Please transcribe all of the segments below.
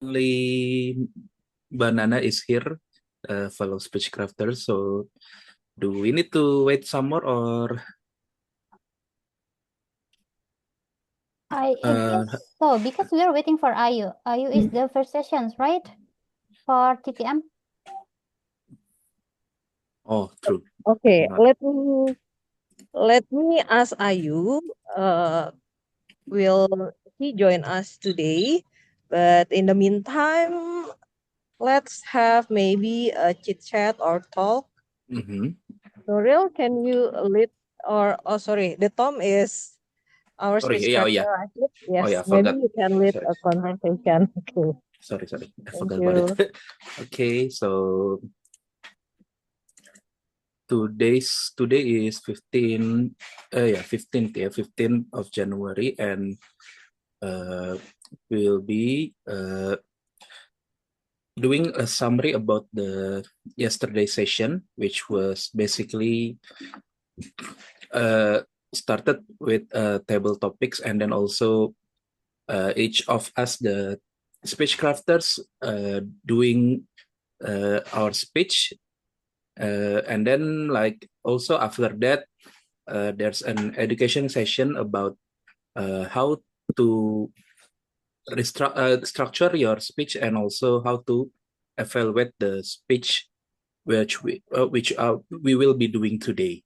only Banana is here, fellow speech crafter. So, do we need to wait some more, or It uh, seems so because we are waiting for Ayu. Ayu is the first sessions, right? For TTM. oh, true. Okay, Not. let me ask Ayu. Will he join us today? But in the meantime, let's have maybe a chit chat or talk. Mm-hmm. Nuril, can you lead or oh sorry, the Tom is our Sorry, speech yeah, oh yeah, character, I think. oh yeah, Yes, I maybe forgot. you can lead Sorry, a conversation. Okay, sorry, I thank forgot about it. you. Okay, so today is 15th of January, and uh, we'll be doing a summary about the yesterday session, which was basically uh, started with table topics, and then also each of us, the speech crafters, doing our speech, and then like also after that, there's an education session about how to structure your speech, and also how to evaluate the speech which we will be doing today.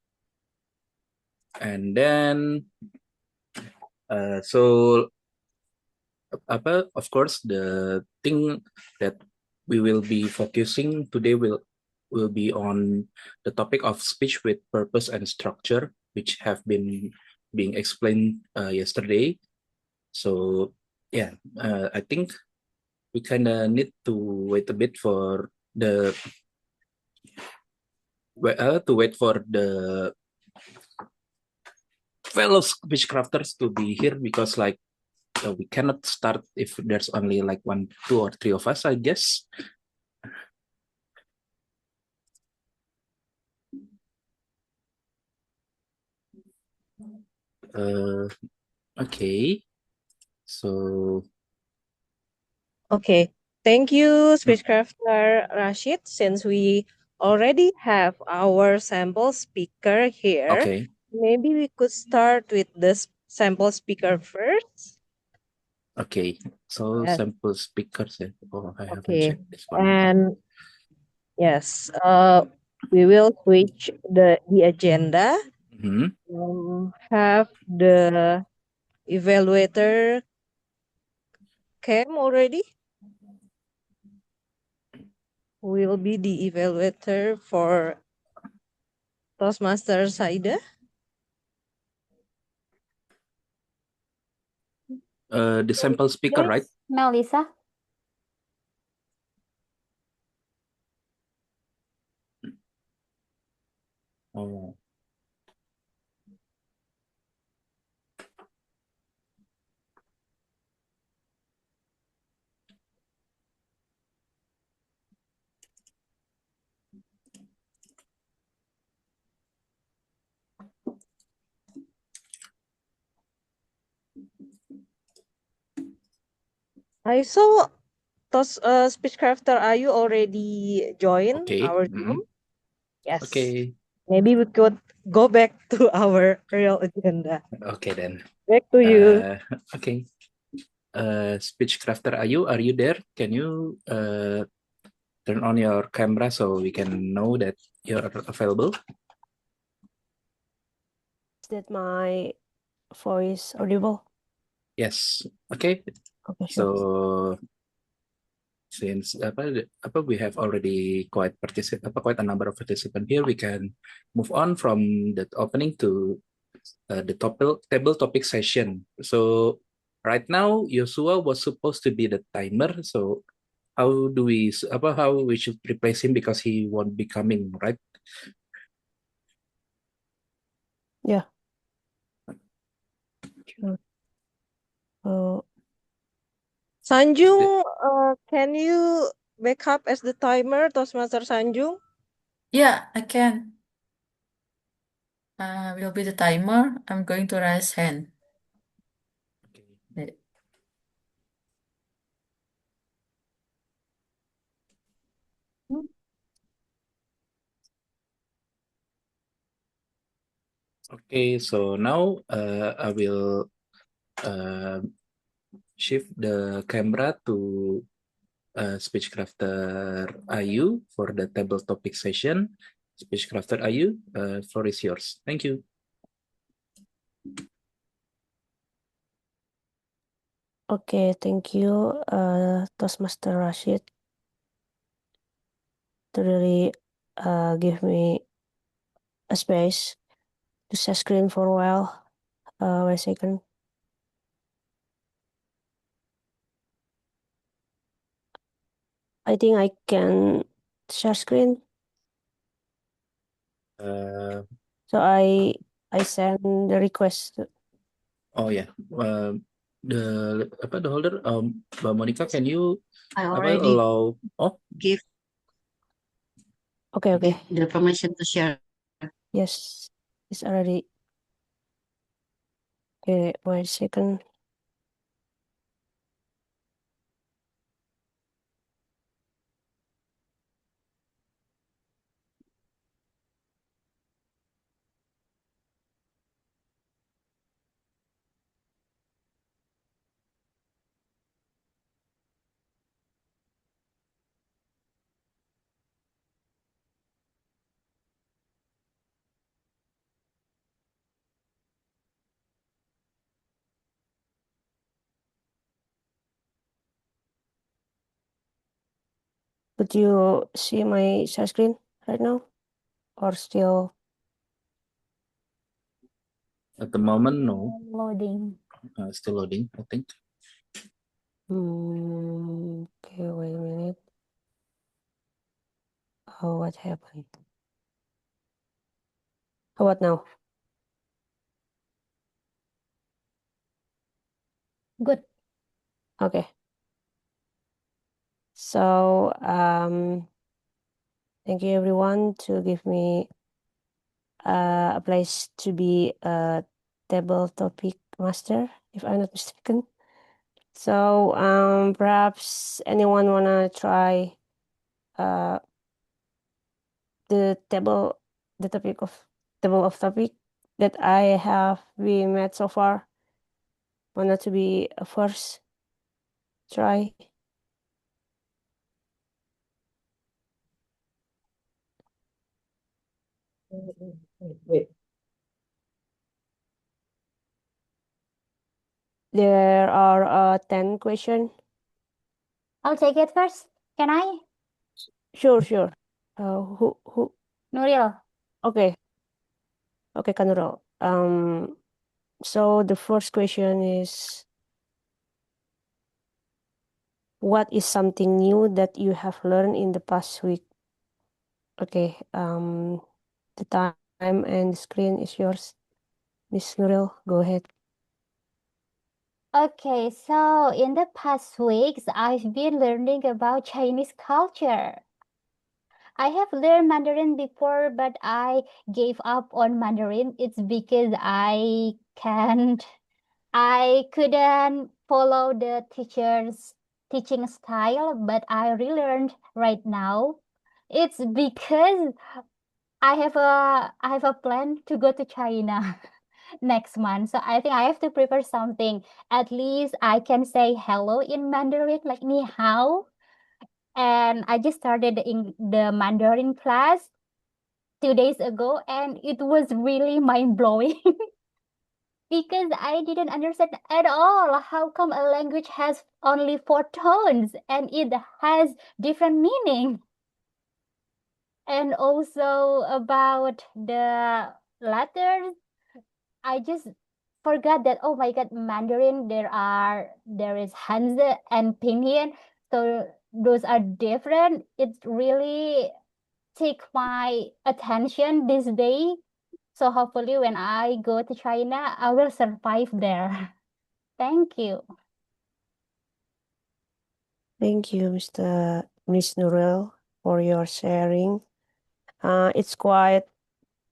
And then so of course the thing that we will be focusing today will be on the topic of speech with purpose and structure, which have been being explained yesterday. So yeah, I think we kind of need to wait a bit for the fellow speech crafters to be here, because like we cannot start if there's only like one, two, or three of us, I guess. Uh, okay, so Okay, thank you, Speechcrafter Rashid. Since we already have our sample speaker here, okay, maybe we could start with this sample speaker first. okay. So Yes. sample speakers. Oh, I haven't Okay, checked this one. and yes, we will switch the agenda. Hmm. Have the evaluator came already? Will be the evaluator for Toastmaster Saida? The sample speaker, There right? is Melissa. Oh, I saw Speechcrafter, are you already joined okay. our Hmm. Zoom? Yes. Okay. Maybe we could go back to our real agenda. Okay then. Back to you. Okay. Speech crafter, are you there? Can you turn on your camera so we can know that you're available? Is that my voice audible? Yes. Okay. Okay, So sure. since we have already quite a number of participants here, we can move on from the opening to the table topic session. So right now Joshua was supposed to be the timer. So how we should replace him, because he won't be coming, right? Yeah, sure. Uh, Sanjung, can you back up as the timer, Toastmaster Sanjung? Yeah, I can. Will be the timer. I'm going to raise hand. Okay. Okay, so now I will shift the camera to speech crafter Ayu for the table topic session. Speech crafter Ayu, floor is yours. Thank you. Okay, thank you, Toastmaster Rasyid, to really give me a space to share screen for a while. 1 second. I think I can share screen. Uh, So I send the request. oh yeah, the holder, Mbak Monica, can you I already allow? Oh, give Okay. the permission to share. Yes, it's already. Okay, 1 second. Could you see my share screen right now? Or still? at the moment, no. Loading. Still loading, I think. Okay, wait a minute. Oh, what happened? How about now? Good. Okay. So, thank you everyone to give me a place to be a table topic master, if I'm not mistaken. So, perhaps anyone wanna try the topic of topic that I have been met so far? Wanna to be a first try? Wait. There are 10 questions. I'll take it first. Can I? Sure. Who? Nuril. Okay, Kanuro. So the first question is, what is something new that you have learned in the past week? Okay, the time and the screen is yours. Miss Nuril, go ahead. Okay, so in the past weeks, I've been learning about Chinese culture. I have learned Mandarin before, but I gave up on Mandarin. It's because I couldn't follow the teacher's teaching style, but I relearned right now. It's because I have a plan to go to China next month. So I think I have to prepare something. At least I can say hello in Mandarin, like ni hao. And I just started in the Mandarin class 2 days ago, and it was really mind blowing because I didn't understand at all how come a language has only 4 tones and it has different meaning. And also about the letters, I just forgot that, oh my god, Mandarin, there is Hanzi and Pinyin, so those are different. It really take my attention this day. So hopefully when I go to China, I will survive there. Thank you. Thank you, Miss Nuril, for your sharing. It's quite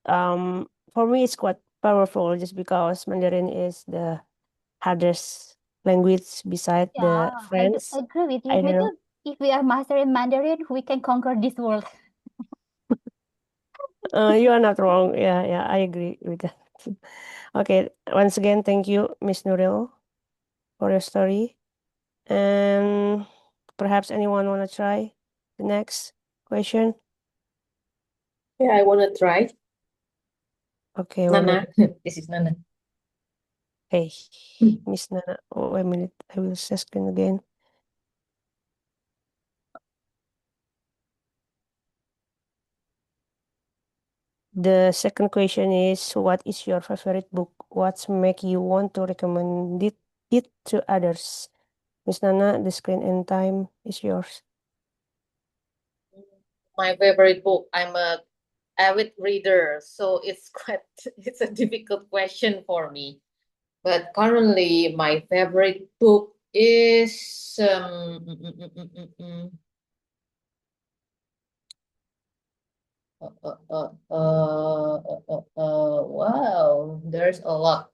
for me it's quite powerful just because Mandarin is the hardest language beside the Yeah, French. I agree with you. I Maybe know. if we are mastering Mandarin, we can conquer this world. You are not wrong. Yeah, I agree with that. Okay, once again, thank you, Miss Nuril, for your story. And perhaps anyone want to try the next question? Yeah, I want to try. Okay, Nana, this is Nana. Hey, Miss Nana. Oh, wait a minute. I will share screen again. The second question is, what is your favorite book? What make you want to recommend it to others? Miss Nana, the screen and time is yours. My favorite book. I'm a avid reader, so it's it's a difficult question for me. But currently, my favorite book is wow, there's a lot.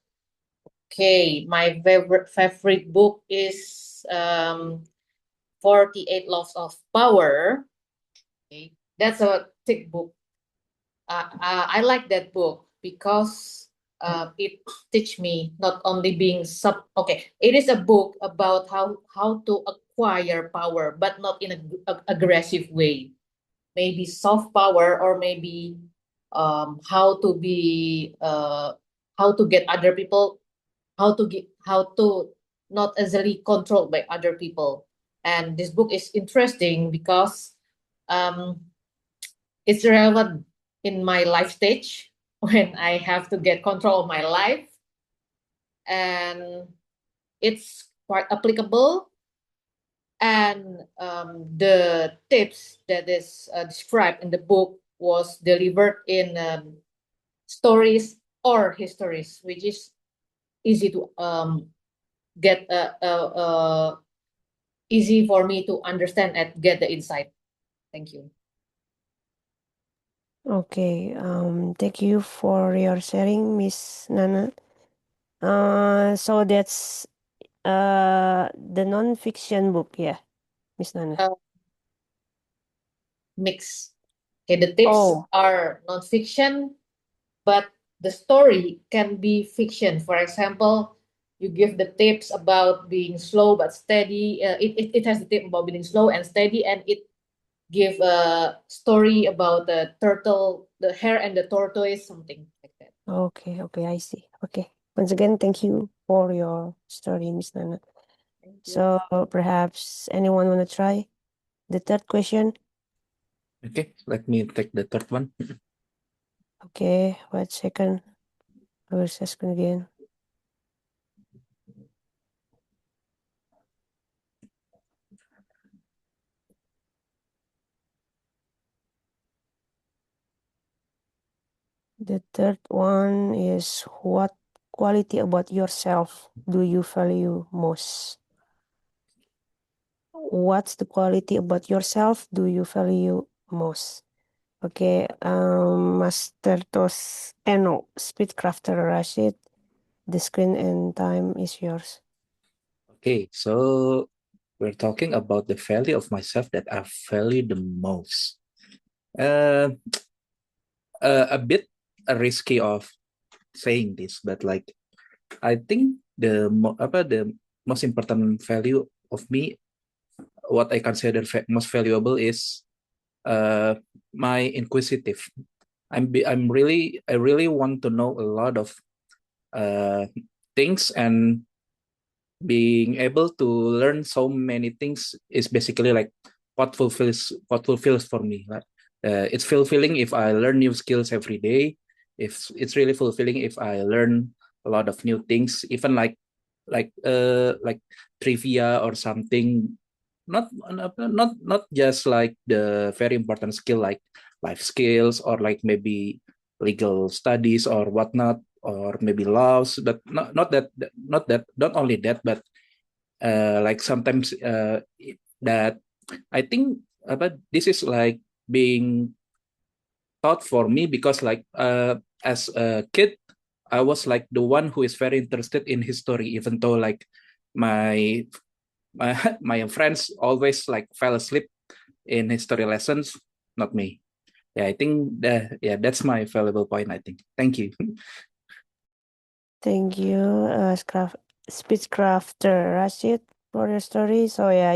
Okay, my favorite book is 48 Laws of Power. Okay, that's a thick book. I like that book because it teach me not only being okay, it is a book about how to acquire power, but not in a aggressive way. Maybe soft power, or maybe how to be how to get other people, how to not easily controlled by other people. And this book is interesting because um it's relevant in my life stage when I have to get control of my life, and it's quite applicable. And the tips that is described in the book was delivered in stories or histories, which is easy to get easy for me to understand and get the insight. Thank you. Okay, thank you for your sharing, Miss Nana. So that's the non-fiction book, yeah, Miss Nana. Mix. Okay, the tips are non-fiction, but the story can be fiction. For example, you give the tips about being slow but steady. It has the tip about being slow and steady, and it give a story about the turtle, the hare and the tortoise, something like that. Okay, I see. Okay. Once again, thank you for your story, Miss Nana. So perhaps anyone want to try the third question? Okay, let me take the third one. Okay, wait a second. I will ask again. The third one is, what quality about yourself do you value most? What's the quality about yourself do you value most? Okay, Master Tos no, Speedcrafter Rashid, the screen and time is yours. Okay, so we're talking about the value of myself that I value the most. A bit risky of saying this, but like I think the most important value of me, what I consider most valuable is my inquisitive. I really want to know a lot of uh, things, and being able to learn so many things is basically like what fulfills for me. Like, it's fulfilling if I learn new skills every day. If it's really fulfilling if I learn a lot of new things, even like trivia or something. Not just like the very important skill like life skills, or like maybe legal studies or whatnot, or maybe laws, but not only that, but like sometimes that I think but this is like being taught for me, because like as a kid I was like the one who is very interested in history, even though like my my friends always like fell asleep in history lessons, not me. Yeah, I think that's my valuable point, I think. Thank you. Thank you, speech crafter Rasyid, for your story. So yeah,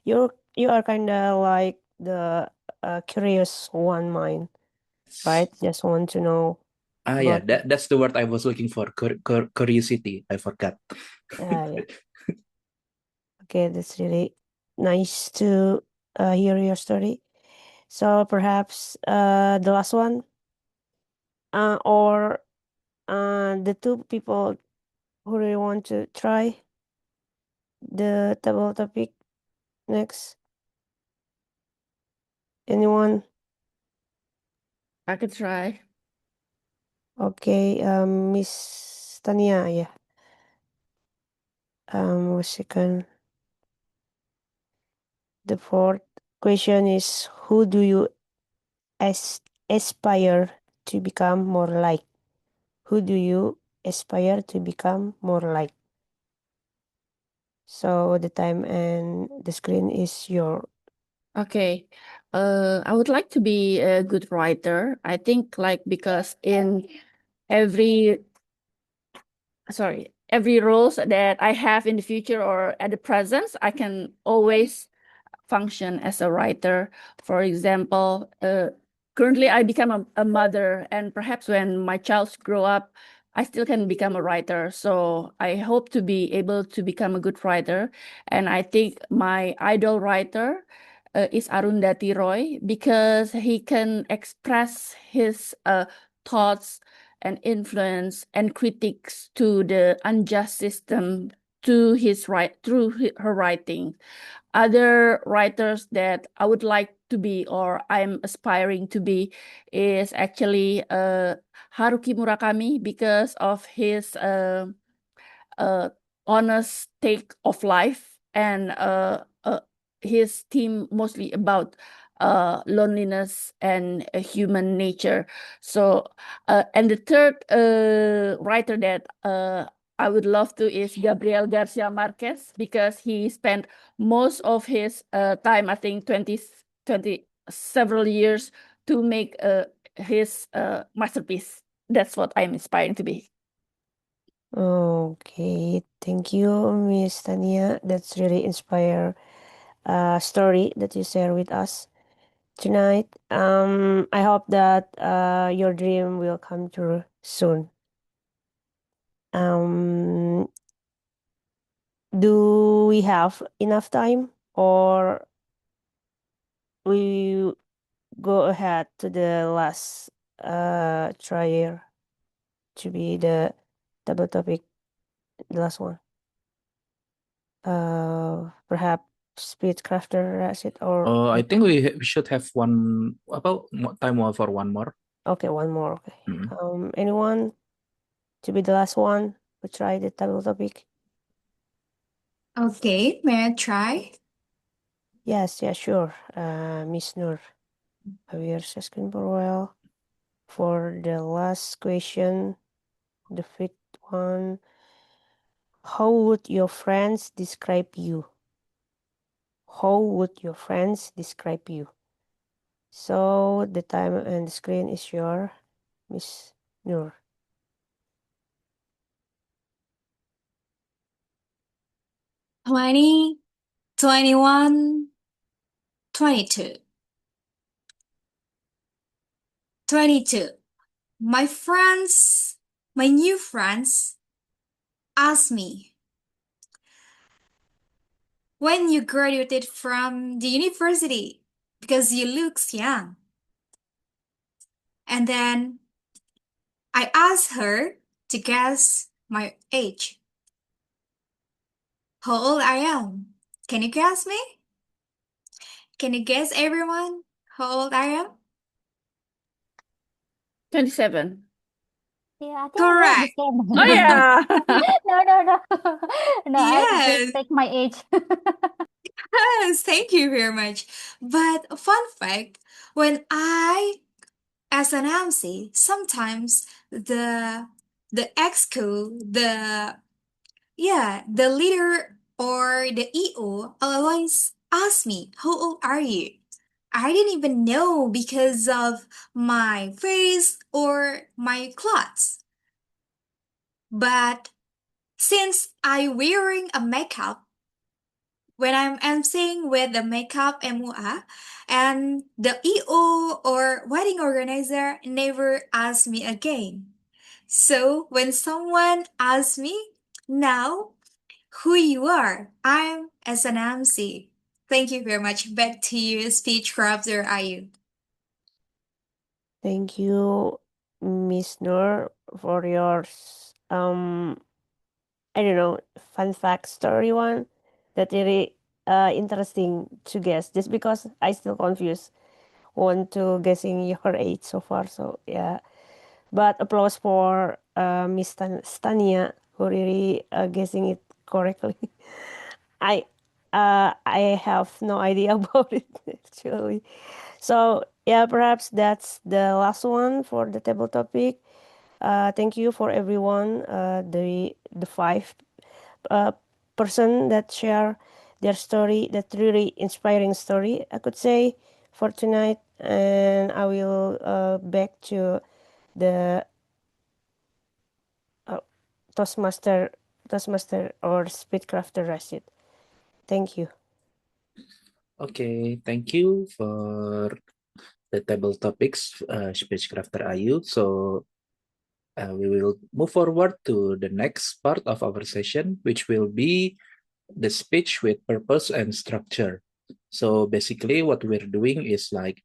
you are kind of like the curious one mind, right? Just want to know Yeah, about that's the word I was looking for. Curiosity. I forgot. yeah. Okay, that's really nice to hear your story. So perhaps the last one, or the two people who really want to try the table topic next. Anyone? I could try. Okay, Miss Tania, yeah. 1 second. The fourth question is, who do you aspire to become more like? Who do you aspire to become more like? So the time and the screen is your. Okay. I would like to be a good writer. I think because in every every roles that I have in the future or at the present, I can always function as a writer. For example, currently I become a mother, and perhaps when my child grow up, I still can become a writer. So I hope to be able to become a good writer. And I think my idol writer is Arundhati Roy, because he can express his thoughts and influence and critiques to the unjust system through her writing. Other writers that I would like to be, or I'm aspiring to be, is actually Haruki Murakami, because of his honest take of life, and his theme mostly about loneliness and human nature. So, and the third writer that I would love to is Gabriel Garcia Marquez, because he spent most of his time, I think 20 several years, to make his masterpiece. That's what I'm inspiring to be. Okay, thank you, Miss Tania. That's really inspire story that you share with us tonight. I hope that your dream will come true soon. Do we have enough time, or we go ahead to the last trial to be the double topic, the last one? Perhaps Speedcrafter Rasid, or I think we should have one time for one more. okay, one more. Okay. Mm. Anyone to be the last one who try the double topic? Okay, may I try? Yes, yeah, sure. Miss Nur, we are asking for a while. For the last question, the fifth one, how would your friends describe you? How would your friends describe you? So the time and the screen is your Miss Nur. 20, 21, 22. 22. My friends, my new friends, ask me, when you graduated from the university, because you look young. And then I asked her to guess my age. How old I am? Can you guess me? Can you guess, everyone, how old I am? 27. Yeah, I think we have the Correct. same. Oh yeah. No. No, I Yes. just take my age. Yes, thank you very much. But a fun fact, when I, as an MC, sometimes the exco, the leader or the EO always ask me, how old are you? I didn't even know because of my face or my clothes. But since I wearing a makeup, when I'm emceeing with the makeup MUA, and the EO or wedding organizer never asked me again. So when someone asks me now who you are, I'm as an MC. Thank you very much. Back to you, speech crafter Ayu. Thank you, Miss Nur, for your I don't know, fun fact story one that really interesting to guess. Just because I still confused want to guessing your age so far. So yeah, but applause for Miss Stania who really guessing it correctly. I have no idea about it actually. So yeah, perhaps that's the last one for the table topic. Thank you for everyone. The five person that share their story, that really inspiring story, I could say, for tonight. And I will back to the Toastmaster or Speedcrafter Rasyid. Thank you. Okay, thank you for the table topics, Spacecrafter Ayu. So we will move forward to the next part of our session, which will be the speech with purpose and structure. So basically, what we're doing is like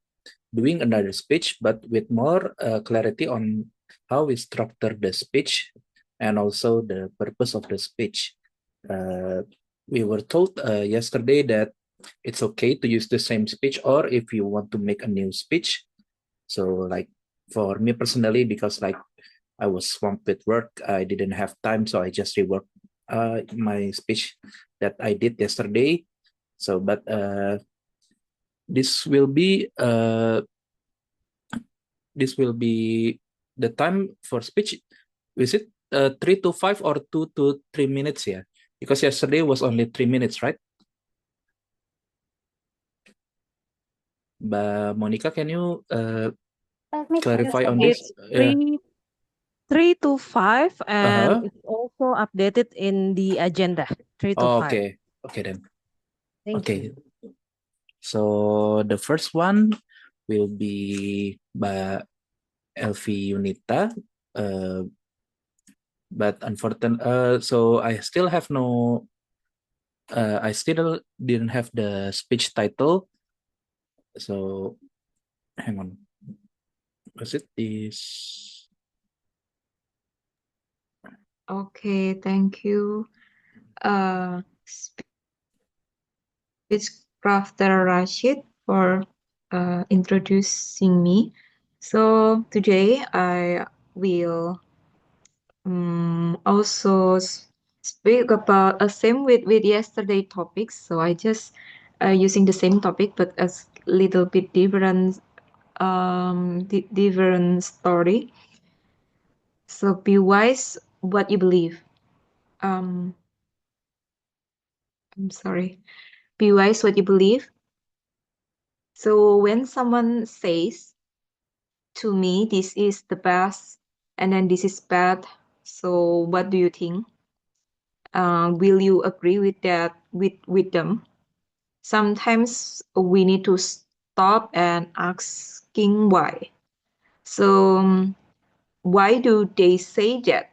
doing another speech, but with more clarity on how we structure the speech and also the purpose of the speech. We were told yesterday that it's okay to use the same speech, or if you want to make a new speech. So, like for me personally, because like I was swamped with work, I didn't have time, so I just reworked my speech that I did yesterday. So, but this will be the time for speech. Is it 3 to 5 or 2 to 3 minutes? Yeah, because yesterday was only 3 minutes, right? But Monica, can you Let me check clarify on again. this? It's 3 to 5, and Uh-huh. it's also updated in the agenda. 3 to 5. Okay. Okay then. Thank Okay. you. So the first one will be by Elvi Yunita. But unfortunately, so I still have no. I still didn't have the speech title. So hang on. Was it this? Okay, thank you. Speechcrafter Rashid for introducing me. So today I will also speak about same with yesterday topics. So I just using the same topic but as little bit different different story. So be wise what you believe. I'm sorry. Be wise what you believe. So when someone says to me, this is the best, and then this is bad, so what do you think? Will you agree with that with them? Sometimes we need to stop and asking why. So why do they say that?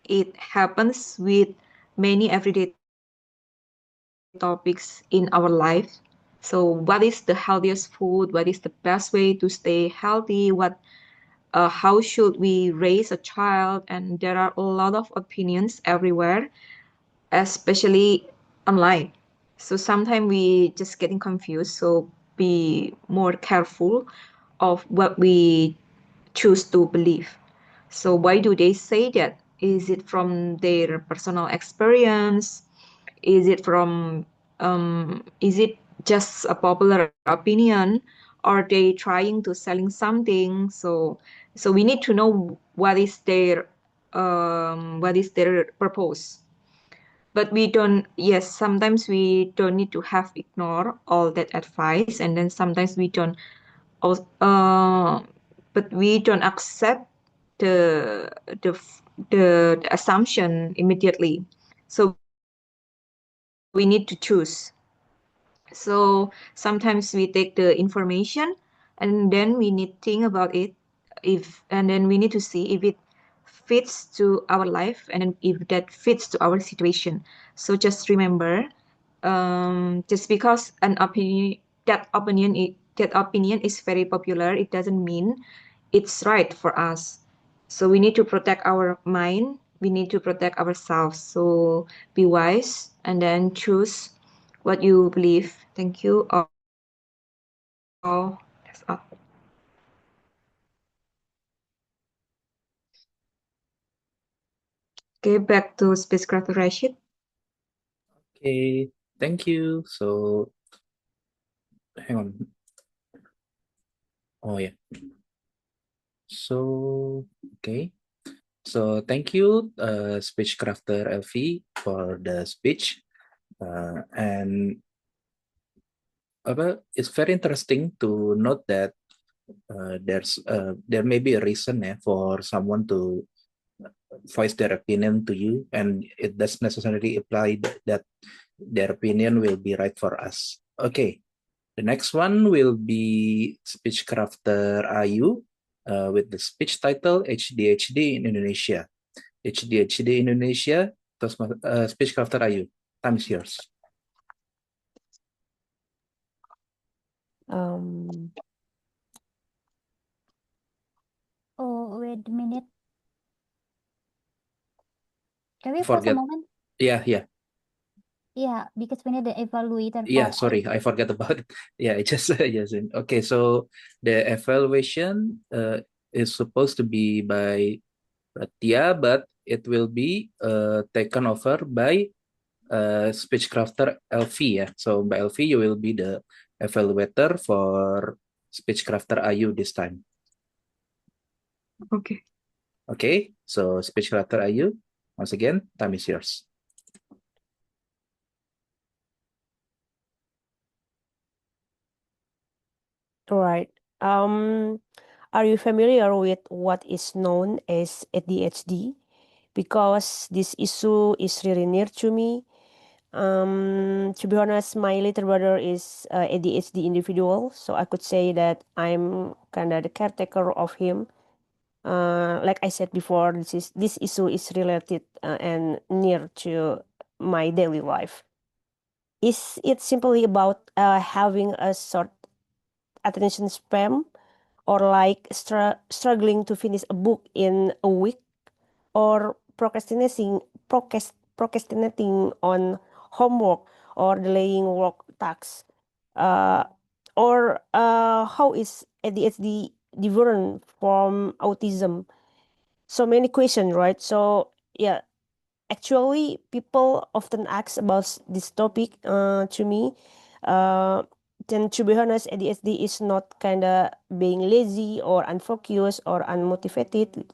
It happens with many everyday topics in our life. So what is the healthiest food? What is the best way to stay healthy? How should we raise a child? And there are a lot of opinions everywhere, especially online. So sometimes we just getting confused. So be more careful of what we choose to believe. So why do they say that? Is it from their personal experience? Is it from is it just a popular opinion? Are they trying to selling something? So we need to know what is their purpose. But we don't, yes, sometimes we don't need to have ignore all that advice, and then sometimes we don't but we don't accept the the assumption immediately. So we need to choose. So sometimes we take the information and then we need to think about it, and then we need to see if it fits to our life and then if that fits to our situation. So just remember, just because that opinion is very popular, it doesn't mean it's right for us. So we need to protect our mind. We need to protect ourselves. So be wise and then choose what you believe. Thank you all. That's all. Okay, back to spacecraft Rashid. Okay, thank you. So, hang on. Oh yeah. So, okay. So thank you, speech crafter Elvi, for the speech. And it's very interesting to note that there may be a reason for someone to voice their opinion to you, and it doesn't necessarily imply that their opinion will be right for us. Okay, the next one will be speech crafter Ayu with the speech title ADHD in Indonesia. ADHD in Indonesia, terus speech crafter Ayu. Time is yours. Oh, wait a minute. Can we pause a Forget. moment? Yeah. Yeah, because we need the evaluator Yeah, for sorry, I forgot about it. Yeah, it just yes. Okay, so the evaluation is supposed to be by Natya, but it will be taken over by speech crafter Elvi. Yeah, so by Elvi, you will be the evaluator for speech crafter Ayu this time. Okay. Okay, so speech crafter Ayu, once again, time is yours. All right. Are you familiar with what is known as ADHD? Because this issue is really near to me. To be honest, my little brother is ADHD individual, so I could say that I'm kind of the caretaker of him. Like I said before, this issue is related and near to my daily life. Is it simply about having a short attention span, or like struggling to finish a book in a week, or procrastinating on homework, or delaying work tasks, or how is ADHD different from autism? So many questions, right? So yeah, actually, people often ask about this topic to me. Then, to be honest, ADHD is not kind of being lazy or unfocused or unmotivated.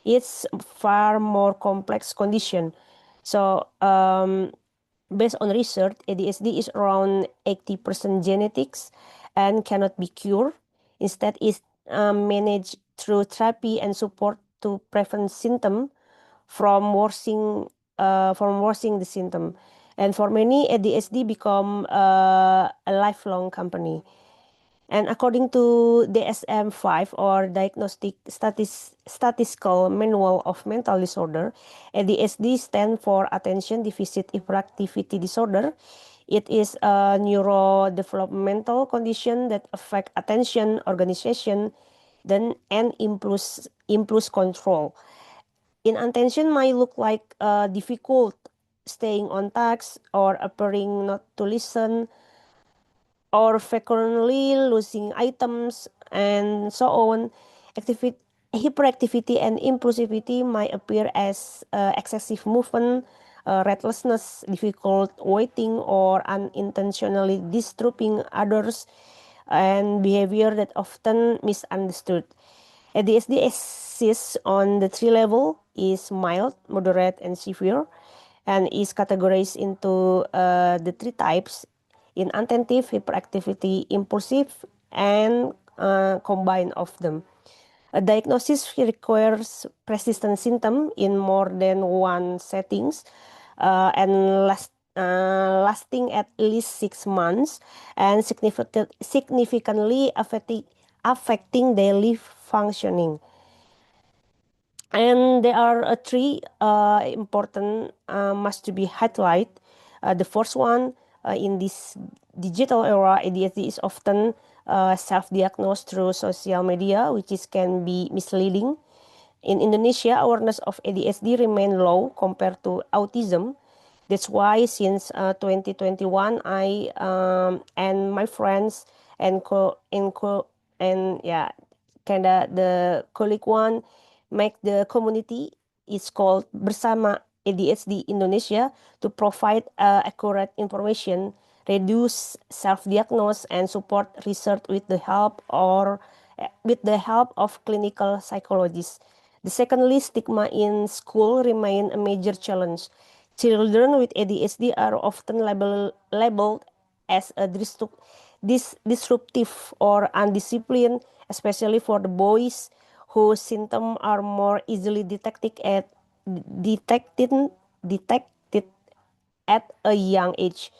It's far more complex condition. So, based on research, ADHD is around 80% genetics and cannot be cured. Instead, it's managed through therapy and support to prevent symptoms from worsening the symptom. And for many, ADHD become a lifelong company. And according to DSM-5, or Diagnostic Statistical Manual of Mental Disorder, ADHD stands for Attention Deficit Hyperactivity Disorder. It is a neurodevelopmental condition that affects attention, organization, and impulse control. Inattention might look like difficult staying on task, or appearing not to listen, or frequently losing items, and so on. Hyperactivity and impulsivity might appear as excessive movement, restlessness, difficult waiting, or unintentionally disturbing others, and behavior that often misunderstood. ADHD exists on the three level: is mild, moderate, and severe, and is categorized into the three types: inattentive, hyperactivity, impulsive, and combine of them. A diagnosis requires persistent symptom in more than one settings and lasting at least 6 months and significantly affecting daily functioning. And there are three important must to be highlighted. The first one, in this digital era, ADHD is often self-diagnosed through social media, which can be misleading. In Indonesia, awareness of ADHD remain low compared to autism. That's why since 2021, I and my friends and kinda the colleague one make the community is called Bersama ADHD Indonesia to provide accurate information, reduce self-diagnose, and support research with the help of clinical psychologists. The secondly, stigma in school remain a major challenge. Children with ADHD are often labeled as a disruptive or undisciplined, especially for the boys whose symptoms are more easily detected at a young age.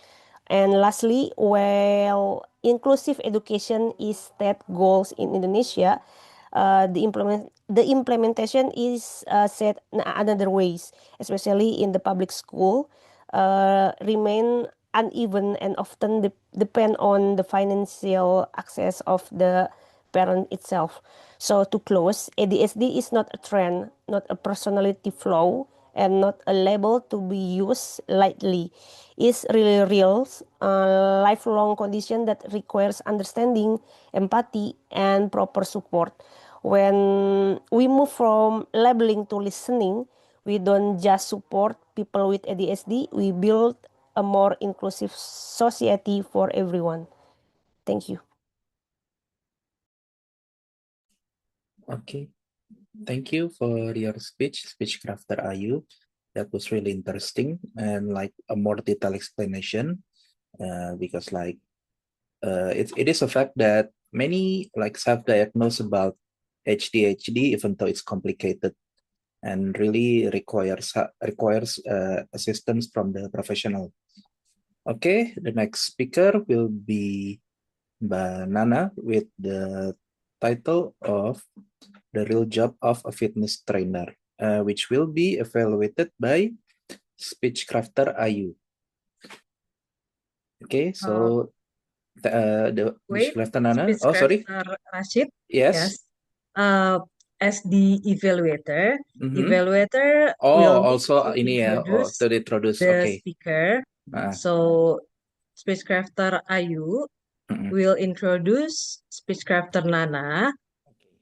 And lastly, while inclusive education is state goals in Indonesia, the implementation is set in other ways, especially in the public school, remain uneven and often depend on the financial access of the parent itself. So to close, ADHD is not a trend, not a personality flaw, and not a label to be used lightly. It's really real, lifelong condition that requires understanding, empathy, and proper support. When we move from labeling to listening, we don't just support people with ADHD, we build a more inclusive society for everyone. Thank you. Okay. Thank you for your speech crafter Ayu. That was really interesting and like a more detailed explanation because it is a fact that many like self-diagnose about ADHD even though it's complicated and really requires assistance from the professional. Okay, the next speaker will be Mbak Nana with the title of The Real Job of a Fitness Trainer, which will be evaluated by speech crafter Ayu. Okay, so the speech crafter Nana. Speech Oh, sorry. crafter Rasyid. Yes. As the evaluator, Mhm. will also need to ini ya. Oh, introduce to introduce. the Okay. speaker. So speech crafter Ayu will introduce speech crafter Nana,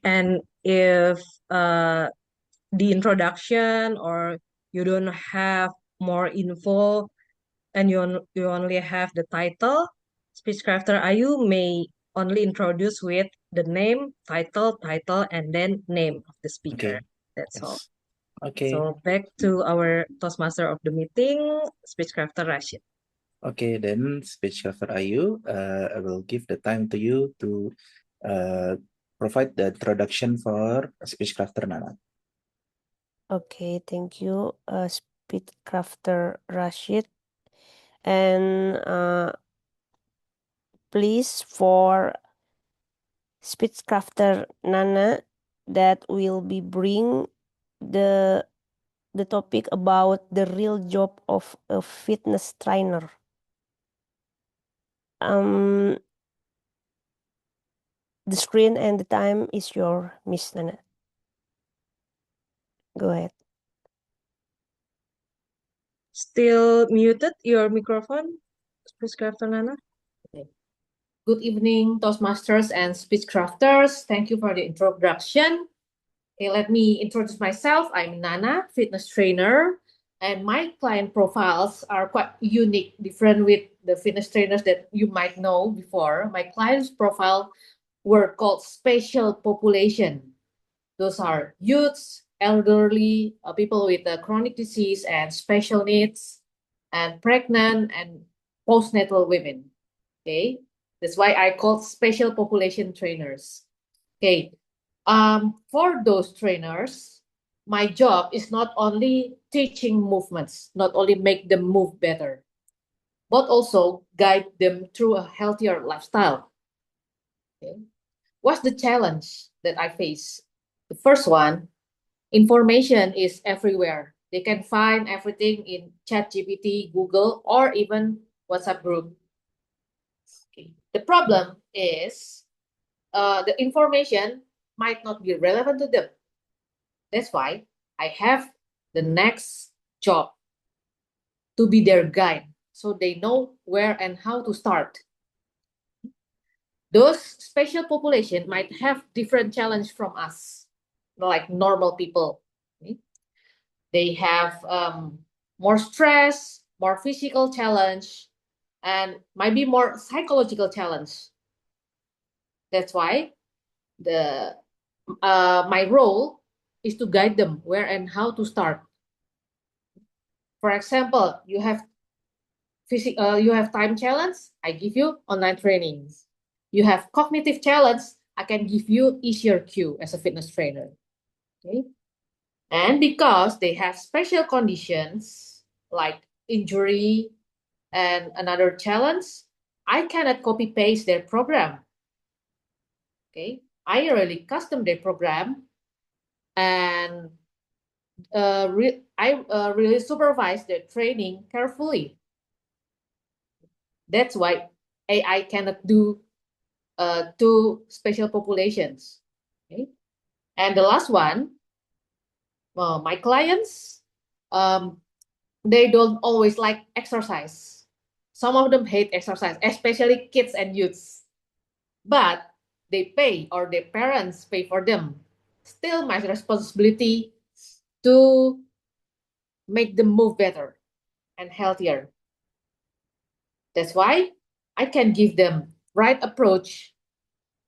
and if the introduction or you don't have more info and you only have the title, speech crafter Ayu may only introduce with the name, title, and then name of the speaker. Okay. That's all. Okay. So back to our Toastmaster of the meeting, speech crafter Rasyid. Okay, then speech crafter Ayu, I will give the time to you to provide the introduction for speech crafter Nana. Okay, thank you, speech crafter Rasyid. And please for speech crafter Nana that will be bring the topic about the real job of a fitness trainer. The screen and the time is your, Miss Nana. Go ahead. Still muted your microphone, speech crafter Nana. Okay. Good evening, Toastmasters and speech crafters. Thank you for the introduction. Okay, let me introduce myself. I'm Nana, fitness trainer, and my client profiles are quite unique, different with the fitness trainers that you might know before. My client's profile were called special population. Those are youths, elderly, people with chronic disease and special needs, and pregnant and postnatal women. Okay, that's why I call special population trainers. Okay, For those trainers, my job is not only teaching movements, not only make them move better, but also guide them through a healthier lifestyle. Okay. What's the challenge that I face? The first one, information is everywhere. They can find everything in ChatGPT, Google, or even WhatsApp group. Okay. The problem is the information might not be relevant to them. That's why I have the next job to be their guide so they know where and how to start. Those special population might have different challenge from us, like normal people. Okay? They have more stress, more physical challenge, and might be more psychological challenge. That's why the my role is to guide them where and how to start. For example, you have time challenge, I give you online trainings. You have cognitive challenge, I can give you easier cue as a fitness trainer. Okay. And because they have special conditions like injury and another challenge, I cannot copy paste their program. Okay. I really custom their program and I really supervise their training carefully. That's why AI cannot do two special populations. Okay. And the last one, my clients, they don't always like exercise. Some of them hate exercise, especially kids and youths. But they pay or their parents pay for them. Still my responsibility to make them move better and healthier. That's why I can give them right approach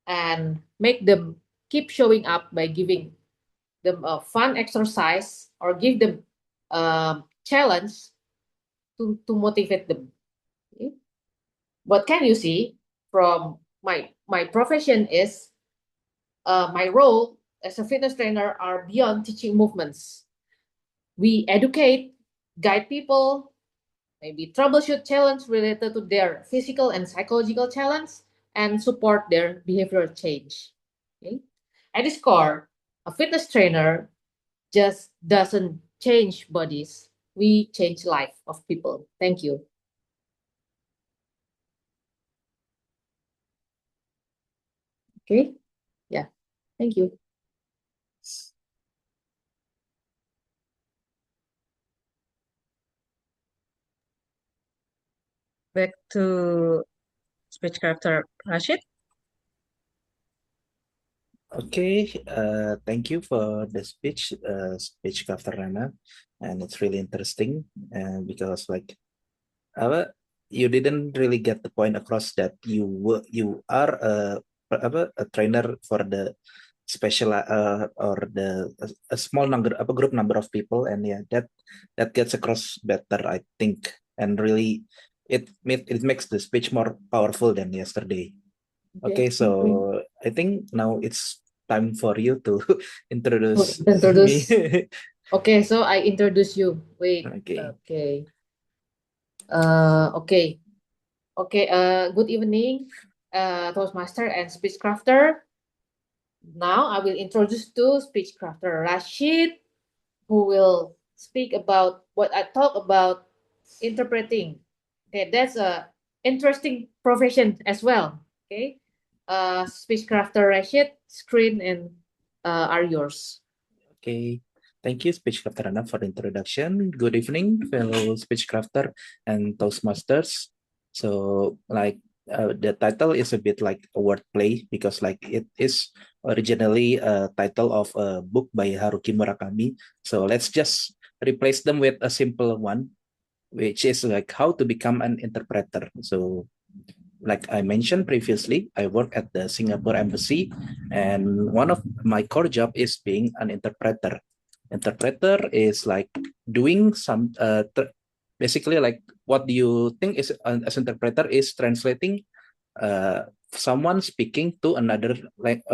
and make them keep showing up by giving them a fun exercise or give them challenge to motivate them. Okay? What can you see from my profession is my role as a fitness trainer are beyond teaching movements. We educate, guide people, maybe troubleshoot challenge related to their physical and psychological challenge, and support their behavioral change. Okay? At its core, a fitness trainer just doesn't change bodies. We change life of people. Thank you. Okay. Yeah. Thank you. Back to speech crafter Rashid. Okay, thank you for the speech Kaftar Rana, and it's really interesting, because like, you didn't really get the point across that you are a trainer for the special or a small number, a group number of people, and yeah, that gets across better, I think, and really it makes the speech more powerful than yesterday. Okay, so I think now it's time for you to introduce Introduce. me. Okay, so I introduce you. Wait. Okay. Okay. Okay. Okay. Good evening, Toastmaster and speech crafter. Now I will introduce to speech crafter Rashid, who will speak about what I talk about interpreting. Okay, that's a interesting profession as well. Okay, speech crafter Rashid, screen and are yours. Okay. Thank you, Speech Crafter Anna, for the introduction. Good evening, fellow Speech Crafter and Toastmasters. So, like, the title is a bit like a wordplay because, like, it is originally a title of a book by Haruki Murakami. So, let's just replace them with a simple one, which is like how to become an interpreter. So, like I mentioned previously, I work at the Singapore Embassy, and one of my core job is being an interpreter. Interpreter is like doing some basically like what do you think is as interpreter is translating someone speaking to another,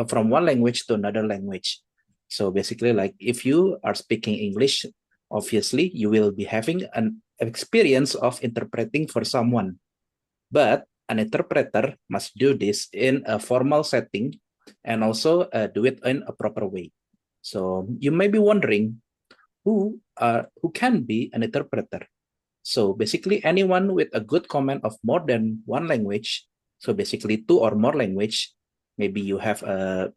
from one language to another language. So basically, like if you are speaking English, obviously you will be having an experience of interpreting for someone. But an interpreter must do this in a formal setting and also do it in a proper way. So you may be wondering who can be an interpreter. So basically anyone with a good command of more than one language, so basically 2 or more language, maybe you have a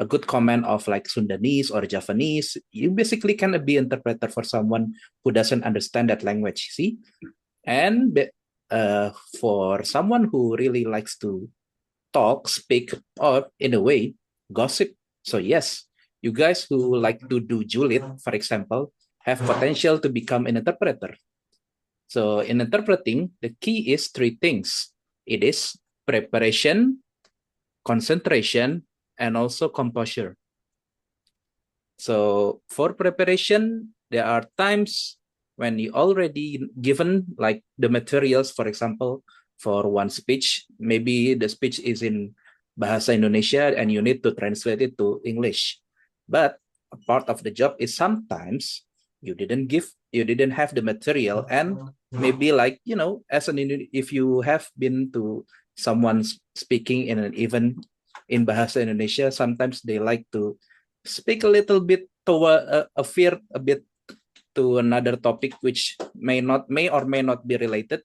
good command of like Sundanese or Javanese, you basically can be interpreter for someone who doesn't understand that language, see? And for someone who really likes to talk, speak, or in a way, gossip. So yes, you guys who like to do julid, for example, have potential to become an interpreter. So in interpreting, the key is 3 things. It is preparation, concentration, and also composure. So for preparation, there are times when you already given like the materials, for example, for one speech, maybe the speech is in Bahasa Indonesia and you need to translate it to English. But a part of the job is sometimes you didn't have the material, and maybe like, as if you have been to someone speaking in an event in Bahasa Indonesia, sometimes they like to speak a little bit toward a fear a bit to another topic which may or may not be related.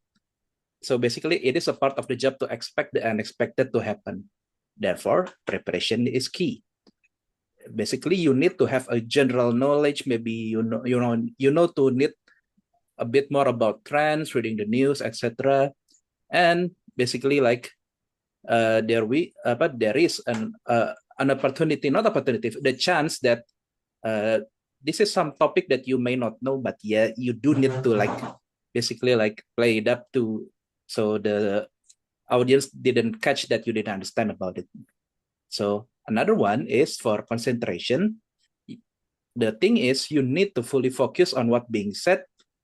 So basically it is a part of the job to expect the unexpected to happen. Therefore, preparation is key. Basically you need to have a general knowledge, maybe you know to need a bit more about trends, reading the news, etc. And basically like there is an opportunity, not opportunity, the chance that this is some topic that you may not know, but yeah, you do need to like basically like play it up to, so the audience didn't catch that you didn't understand about it. So another one is for concentration. The thing is you need to fully focus on what being said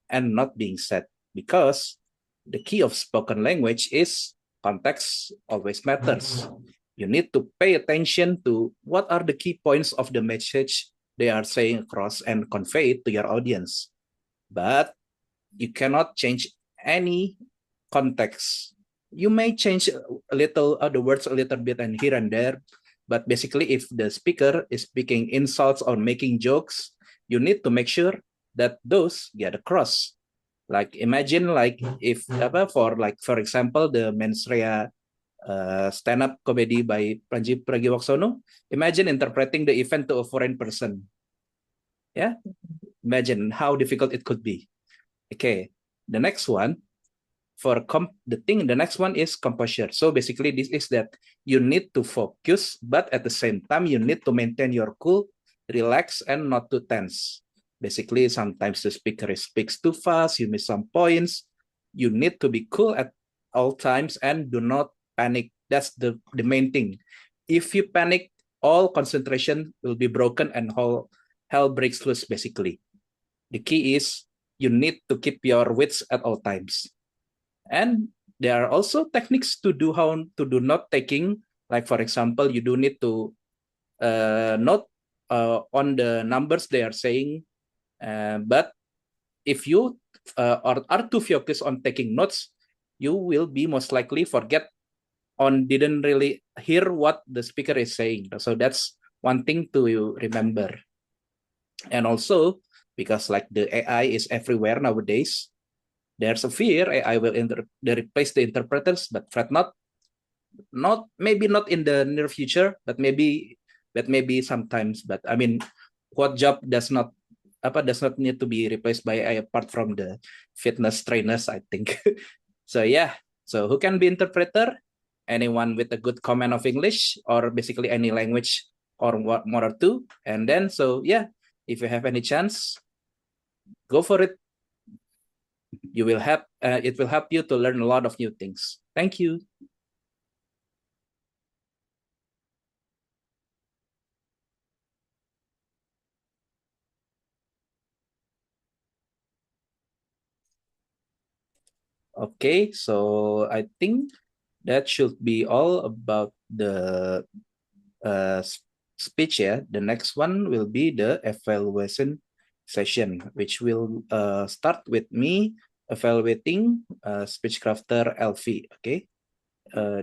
and not being said, because the key of spoken language is context always matters. You need to pay attention to what are the key points of the message they are saying across and convey it to your audience. But you cannot change any context. You may change a little the words a little bit and here and there, but basically if the speaker is speaking insults or making jokes, you need to make sure that those get across. Like imagine like if for example the Mens Rea stand-up comedy by Panji Pragiwaksono, imagine interpreting the event to a foreign person. Yeah, imagine how difficult it could be. Okay, the next one the next one is composure. So basically this is that you need to focus, but at the same time you need to maintain your cool, relax, and not too tense. Basically sometimes the speaker speaks too fast, you miss some points. You need to be cool at all times and do not panic. That's the main thing. If you panic, all concentration will be broken and hell breaks loose basically. The key is you need to keep your wits at all times. And there are also techniques to do note taking. Like for example, you do need to note on the numbers they are saying. But if you are too focused on taking notes, you will be most likely forget on didn't really hear what the speaker is saying. So that's one thing to remember. And also because like the AI is everywhere nowadays, there's a fear AI will replace the interpreters, but fret not. Maybe not in the near future, but maybe sometimes. But I mean, what job does not need to be replaced by AI apart from the fitness trainers, I think. So yeah. So who can be interpreter? Anyone with a good command of English or basically any language or one or two. And then so yeah, if you have any chance, go for it. It will help you to learn a lot of new things. Thank you. Okay, so I think that should be all about the speech. Yeah, the next one will be the evaluation session, which will start with me evaluating speech crafter Elvi. Okay,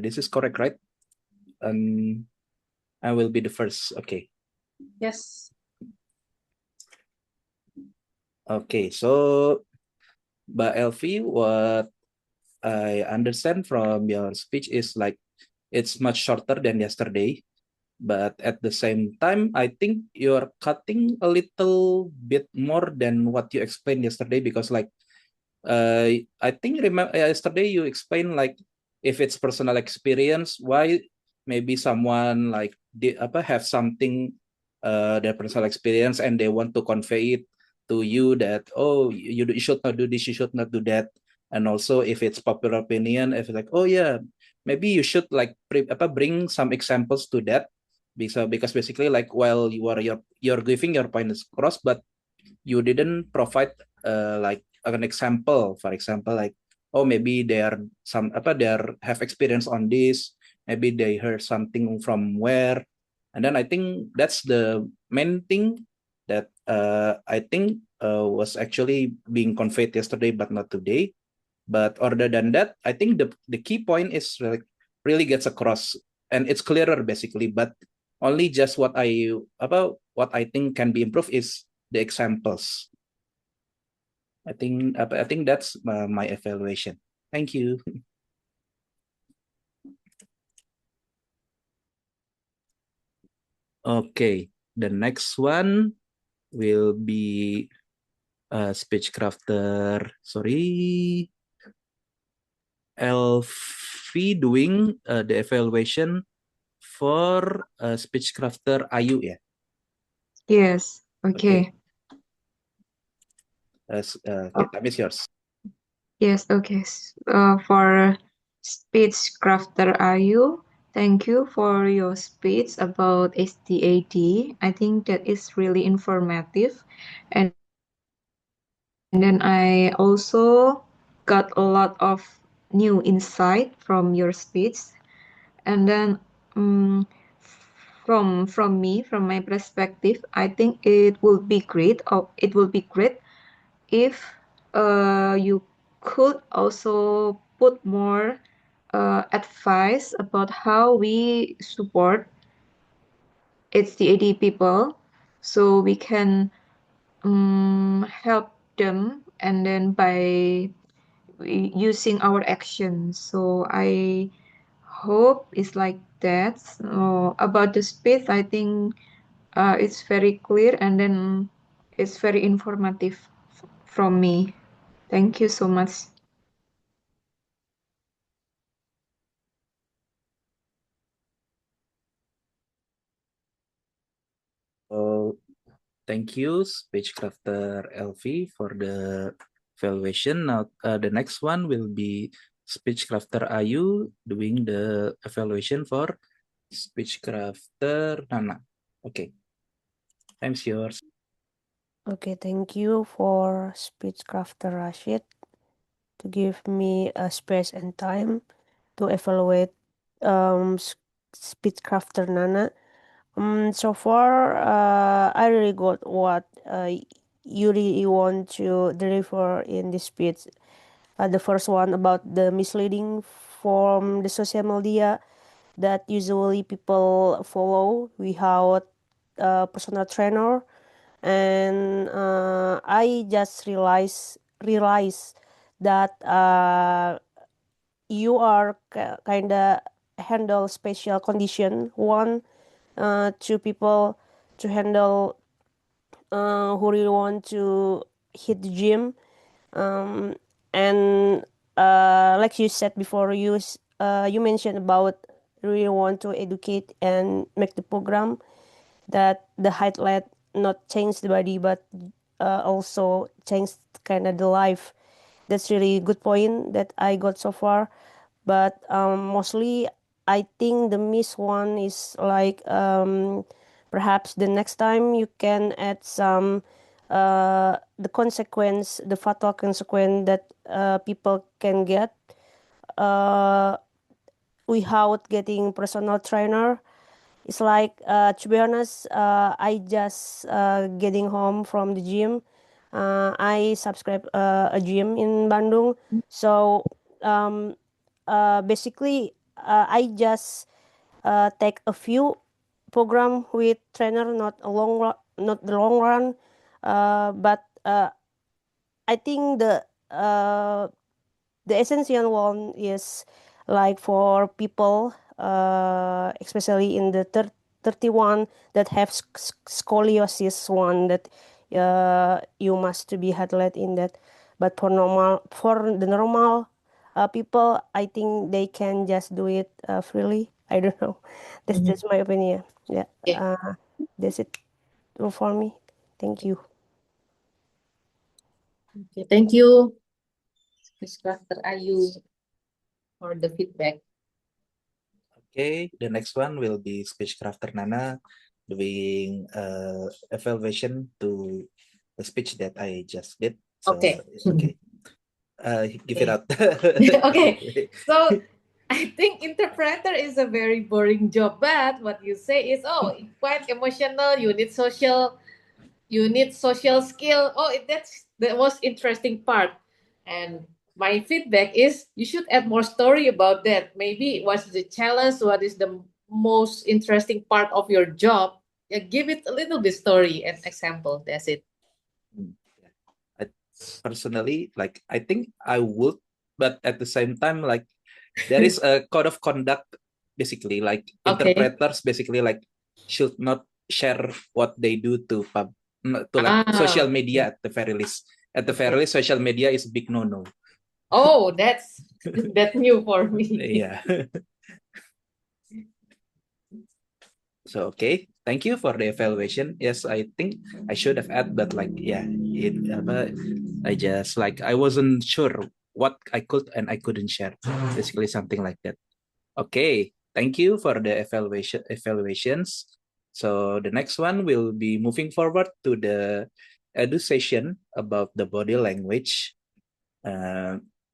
this is correct, right? I will be the first. Okay. Yes. Okay, so Mbak Elvi, what I understand from your speech is like it's much shorter than yesterday, but at the same time, I think you're cutting a little bit more than what you explained yesterday because like I think remember yesterday you explained like if it's personal experience, why maybe someone like have something their personal experience and they want to convey it to you that oh you should not do this, you should not do that, and also if it's popular opinion, if it's like oh yeah maybe you should like bring some examples to that because basically like while you're giving your point across but you didn't provide like an example, for example like oh maybe they are they are have experience on this, maybe they heard something from where, and then I think that's the main thing that I think was actually being conveyed yesterday but not today. But other than that, I think the key point is like really gets across and it's clearer basically, but only just what I think can be improved is the examples. I think that's my evaluation. Thank you. Okay, the next one will be speech crafter. Sorry, Elvi doing the evaluation for speech crafter Ayu ya. Yes. Okay. That is yours. Yes. Okay. For speech crafter Ayu, thank you for your speech about SDAD. I think that is really informative, and then I also got a lot of new insight from your speech. And then from my perspective, I think it will be great, or it will be great if you could also put more advice about how we support HDAD people, so we can help them, and then by using our actions. So I hope it's like that. So about the speech, I think it's very clear, and then it's very informative from me. Thank you so much. Thank you, speech crafter Elvi, for the evaluation. Now, the next one will be speech crafter Ayu doing the evaluation for speech crafter Nana. Okay, time's yours. Okay, thank you for speech crafter Rasyid to give me a space and time to evaluate speech crafter Nana. So far, I really got what you really want to deliver in this speech. The first one about the misleading from the social media that usually people follow without a personal trainer, and I just realize that you are kinda handle special condition one to people to handle who really want to hit the gym, and like you said before, you mentioned about really want to educate and make the program that the highlight not change the body but also change kind of the life. That's really good point that I got so far, but mostly I think the miss one is like perhaps the next time you can add some the fatal consequence that people can get without getting personal trainer. It's like, to be honest, I just getting home from the gym. I subscribe a gym in Bandung. So basically, I just take a few program with trainer, not the long run, but I think the essential one is like for people, especially in the 31 that have scoliosis one, that you must to be athlete in that. But for the normal people, I think they can just do it freely. I don't know. That's just my opinion. Yeah. That's it for me. Thank you. Okay, thank you, Spacecrafter Ayu, for the feedback. Okay, the next one will be Speechcrafter Nana doing evaluation to the speech that I just did. So, Okay. okay. Give it out. Okay, so I think interpreter is a very boring job, but what you say is, oh, quite emotional. You need social skill. Oh, that's the most interesting part. And my feedback is you should add more story about that. Maybe what's the challenge? What is the most interesting part of your job? Give it a little bit story and example. That's it. Personally, like I think I would, but at the same time, like there is a code of conduct, basically, like interpreters basically like should not share what they do to social media at the very least. At the very least, social media is a big no. Oh, that's new for me. Yeah. So okay, thank you for the evaluation. Yes, I think I should have added, but like yeah, I just like I wasn't sure what I could and I couldn't share. Basically something like that. Okay, thank you for the evaluations. So the next one will be moving forward to the edu session about the body language.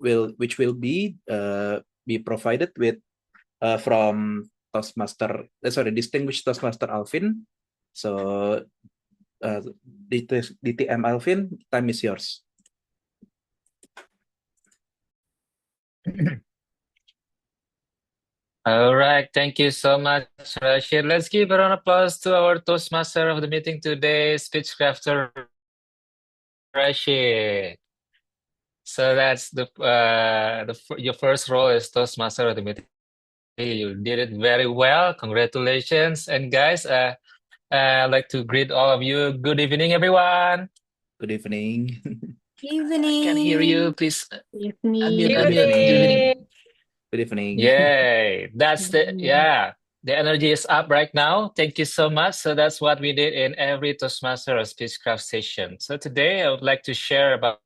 Which will be provided with from distinguished Toastmaster Alvin. So, DTM Alvin, time is yours. All right, thank you so much, Rasyid. Let's give a round of applause to our Toastmaster of the meeting today, Speechcrafter Rasyid. So that's your first role as Toastmaster of the meeting. You did it very well. Congratulations. And guys, I'd like to greet all of you. Good evening, everyone. Good evening. Evening. I can hear you. Please unmute. Good evening. Yay. That's the energy is up right now. Thank you so much. So that's what we did in every Toastmaster or Speechcraft session. So today I would like to share about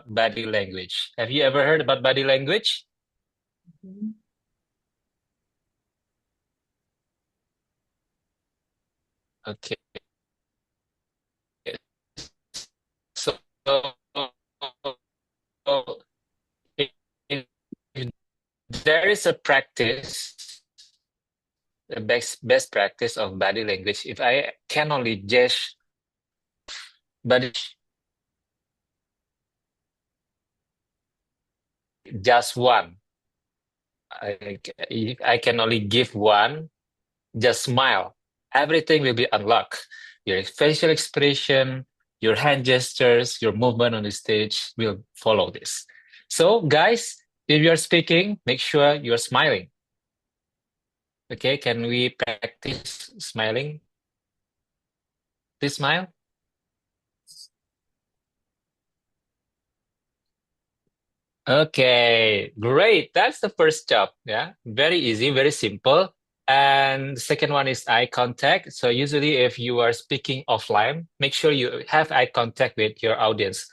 body language. Have you ever heard about body language? Okay. So if there is a practice, the best practice of body language, if I can only just body just one, I can only give one, just smile. Everything will be unlocked. Your facial expression, your hand gestures, your movement on the stage will follow this. So guys, if you're speaking, make sure you're smiling. Okay, can we practice smiling? Please smile. Okay, great. That's the first job. Yeah, very easy, very simple. And the second one is eye contact. So usually if you are speaking offline, make sure you have eye contact with your audience.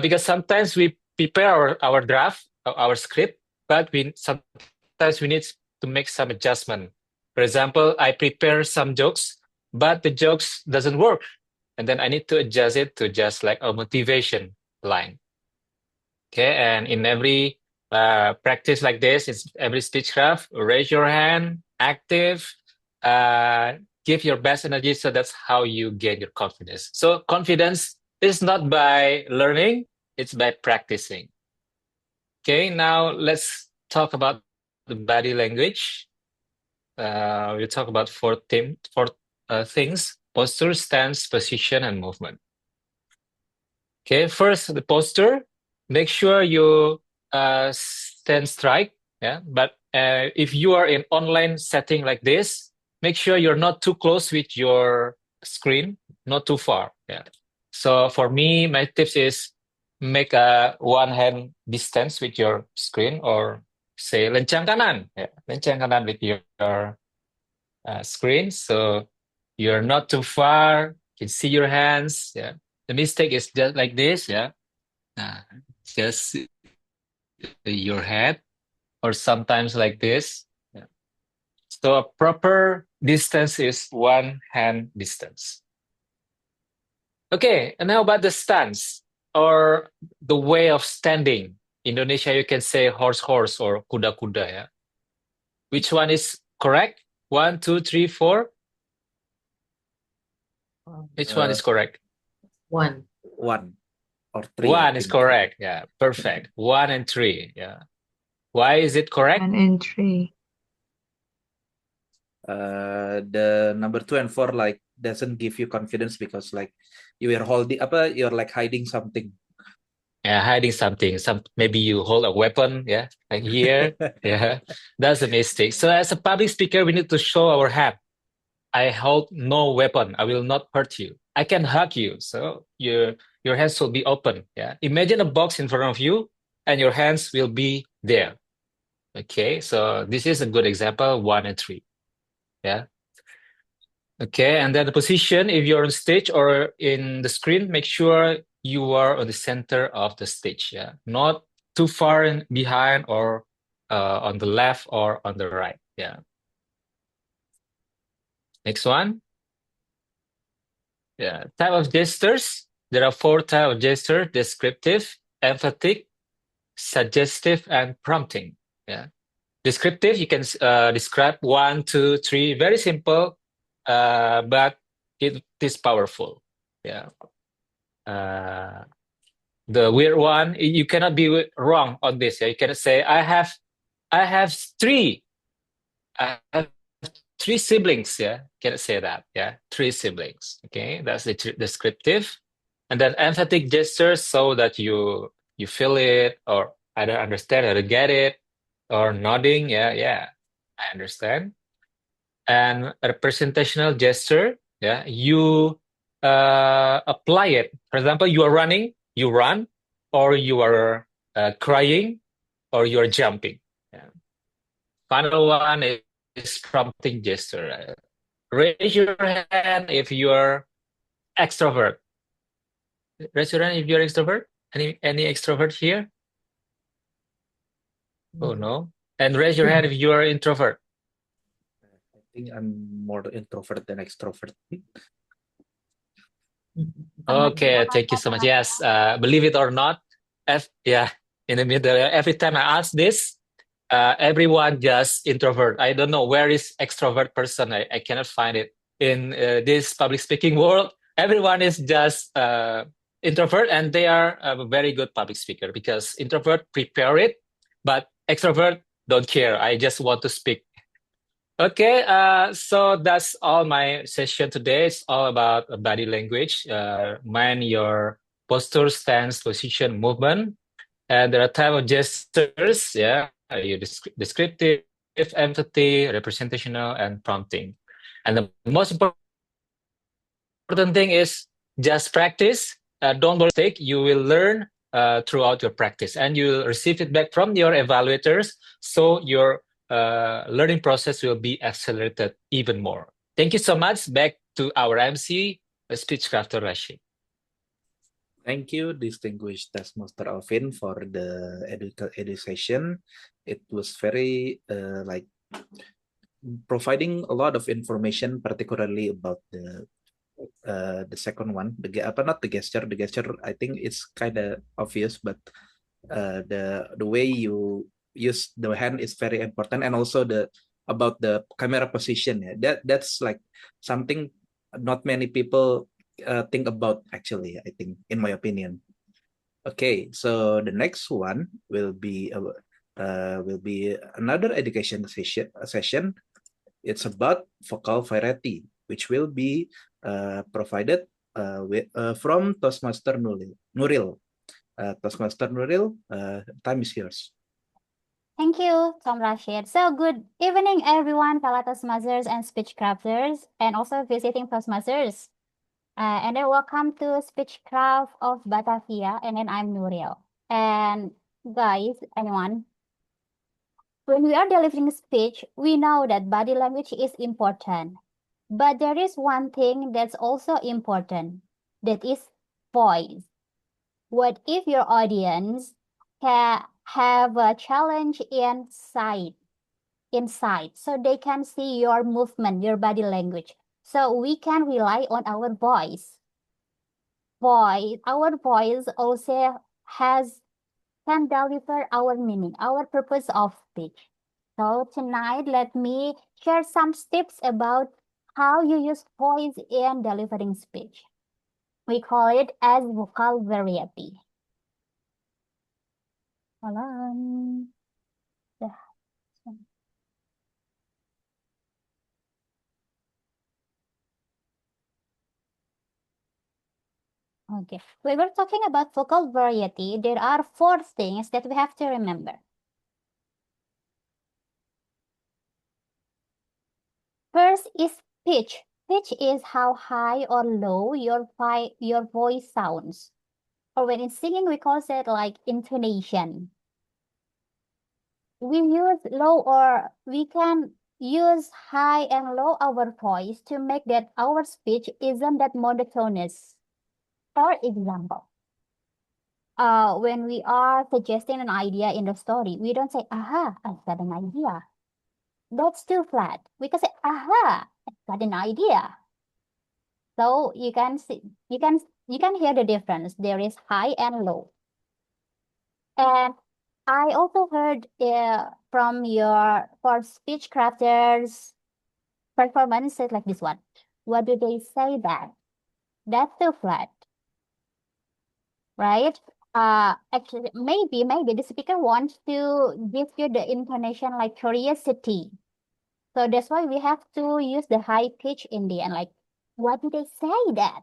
Because sometimes we prepare our draft, our script, but sometimes we need to make some adjustment. For example, I prepare some jokes, but the jokes doesn't work. And then I need to adjust it to just like a motivation line. Okay, and in every Practice like this. It's every speechcraft. Raise your hand, active, give your best energy. So that's how you gain your confidence. So confidence is not by learning, it's by practicing. Okay, now let's talk about the body language. We'll talk about four things: posture, stance, position, and movement. Okay, first the posture. Make sure you stand straight. Yeah, but if you are in online setting like this, make sure you're not too close with your screen, not too far. Yeah. So for me, my tips is make a one hand distance with your screen, or say lencang kanan. Yeah, lencang kanan with your screen, so you're not too far. You can see your hands. Yeah. The mistake is just like this. Yeah. Just your head, or sometimes like this. Yeah. So a proper distance is one hand distance. Okay, and now about the stance, or the way of standing. Indonesia, you can say horse or kuda. Yeah. Which one is correct? 1, 2, 3, 4. Which one is correct? One. One or three. One is correct. Yeah, perfect. 1 and 3. Yeah. Why is it correct? 1 and 3. The number 2 and 4 like doesn't give you confidence, because like you are holding you're like hiding something. Yeah, hiding something. Maybe you hold a weapon. Yeah, like here. Yeah, that's a mistake. So as a public speaker, we need to show our hand. I hold no weapon. I will not hurt you. I can hug you. So your hands will be open. Yeah. Imagine a box in front of you, and your hands will be there. Okay. So this is a good example. 1 and 3. Yeah. Okay. And then the position, if you're on stage or in the screen, make sure you are on the center of the stage. Yeah. Not too far behind, or on the left or on the right. Yeah. Next one. Yeah, type of gestures. There are 4 types of gesture: descriptive, emphatic, suggestive, and prompting. Yeah, descriptive, you can describe 1, 2, 3. Very simple, but it is powerful. Yeah. The weird one, you cannot be wrong on this. Yeah? You cannot say I have 3. I have 3 siblings. Yeah, cannot say that. Yeah, 3 siblings. Okay, that's the descriptive. And then emphatic gestures, so that you feel it, or either understand, or get it, or nodding. Yeah, I understand. And representational gesture. Yeah, you apply it. For example, you are running, you run, or you are crying, or you are jumping. Yeah. Final one is prompting gesture. Raise your hand if you're extrovert. Raise your hand if you're extrovert. Any extrovert here? Oh no. And raise your hand if you are introvert. I think I'm more introvert than extrovert. Okay, thank you so much. Yes, believe it or not, in the middle, every time I ask this, everyone just introvert. I don't know where is extrovert person. I cannot find it in this public speaking world. Everyone is just introvert, and they are a very good public speaker, because introvert prepare it, but extrovert don't care. I just want to speak. Okay, so that's all my session today. It's all about body language. Mind your posture, stance, position, movement. And there are type of gestures. Yeah, you descriptive, empathy, representational, and prompting. And the most important thing is just practice. Don't mistake. You will learn throughout your practice, and you will receive feedback from your evaluators. So your learning process will be accelerated even more. Thank you so much. Back to our MC, speech crafter Rasyid. Thank you, distinguished Taskmaster Alvin, for the edu session. It was very like providing a lot of information, particularly about the second one. Not the gesture. The gesture, I think it's kind of obvious, but the way you use the hand is very important, and also about the camera position. Yeah, that's like something not many people think about, actually, I think, in my opinion. Okay, so the next one will be another education session. It's about vocal variety, which will be provided from Toastmaster Nuril. Toastmaster Nuril, time is yours. Thank you, Tom Rashid. So good evening, everyone, fellow Toastmasters and speech crafters, and also visiting Toastmasters. And then welcome to Speechcraft of Batavia, and then I'm Nuril. And guys, anyone, when we are delivering speech, we know that body language is important. But there is one thing that's also important, that is voice. What if your audience have a challenge inside, so they can see your movement, your body language. So we can rely on our voice. Our voice also can deliver our meaning, our purpose of speech. So tonight, let me share some tips about how you use voice in delivering speech. We call it as vocal variety. Hold on. Okay, we were talking about vocal variety. There are 4 things that we have to remember. First is pitch. Pitch is how high or low your voice sounds. Or when in singing, we call it like intonation. We use low, or we can use high and low our voice to make that our speech isn't that monotonous. For example, when we are suggesting an idea in the story, we don't say, aha, I've got an idea. That's too flat. We can say, aha, I've got an idea. So you can see, you can hear the difference. There is high and low. And I also heard from for speech crafters performances like this one. What do they say that? That's too flat, right? Actually, maybe the speaker wants to give you the intonation like curiosity. So that's why we have to use the high pitch in the end. Like, what do they say that?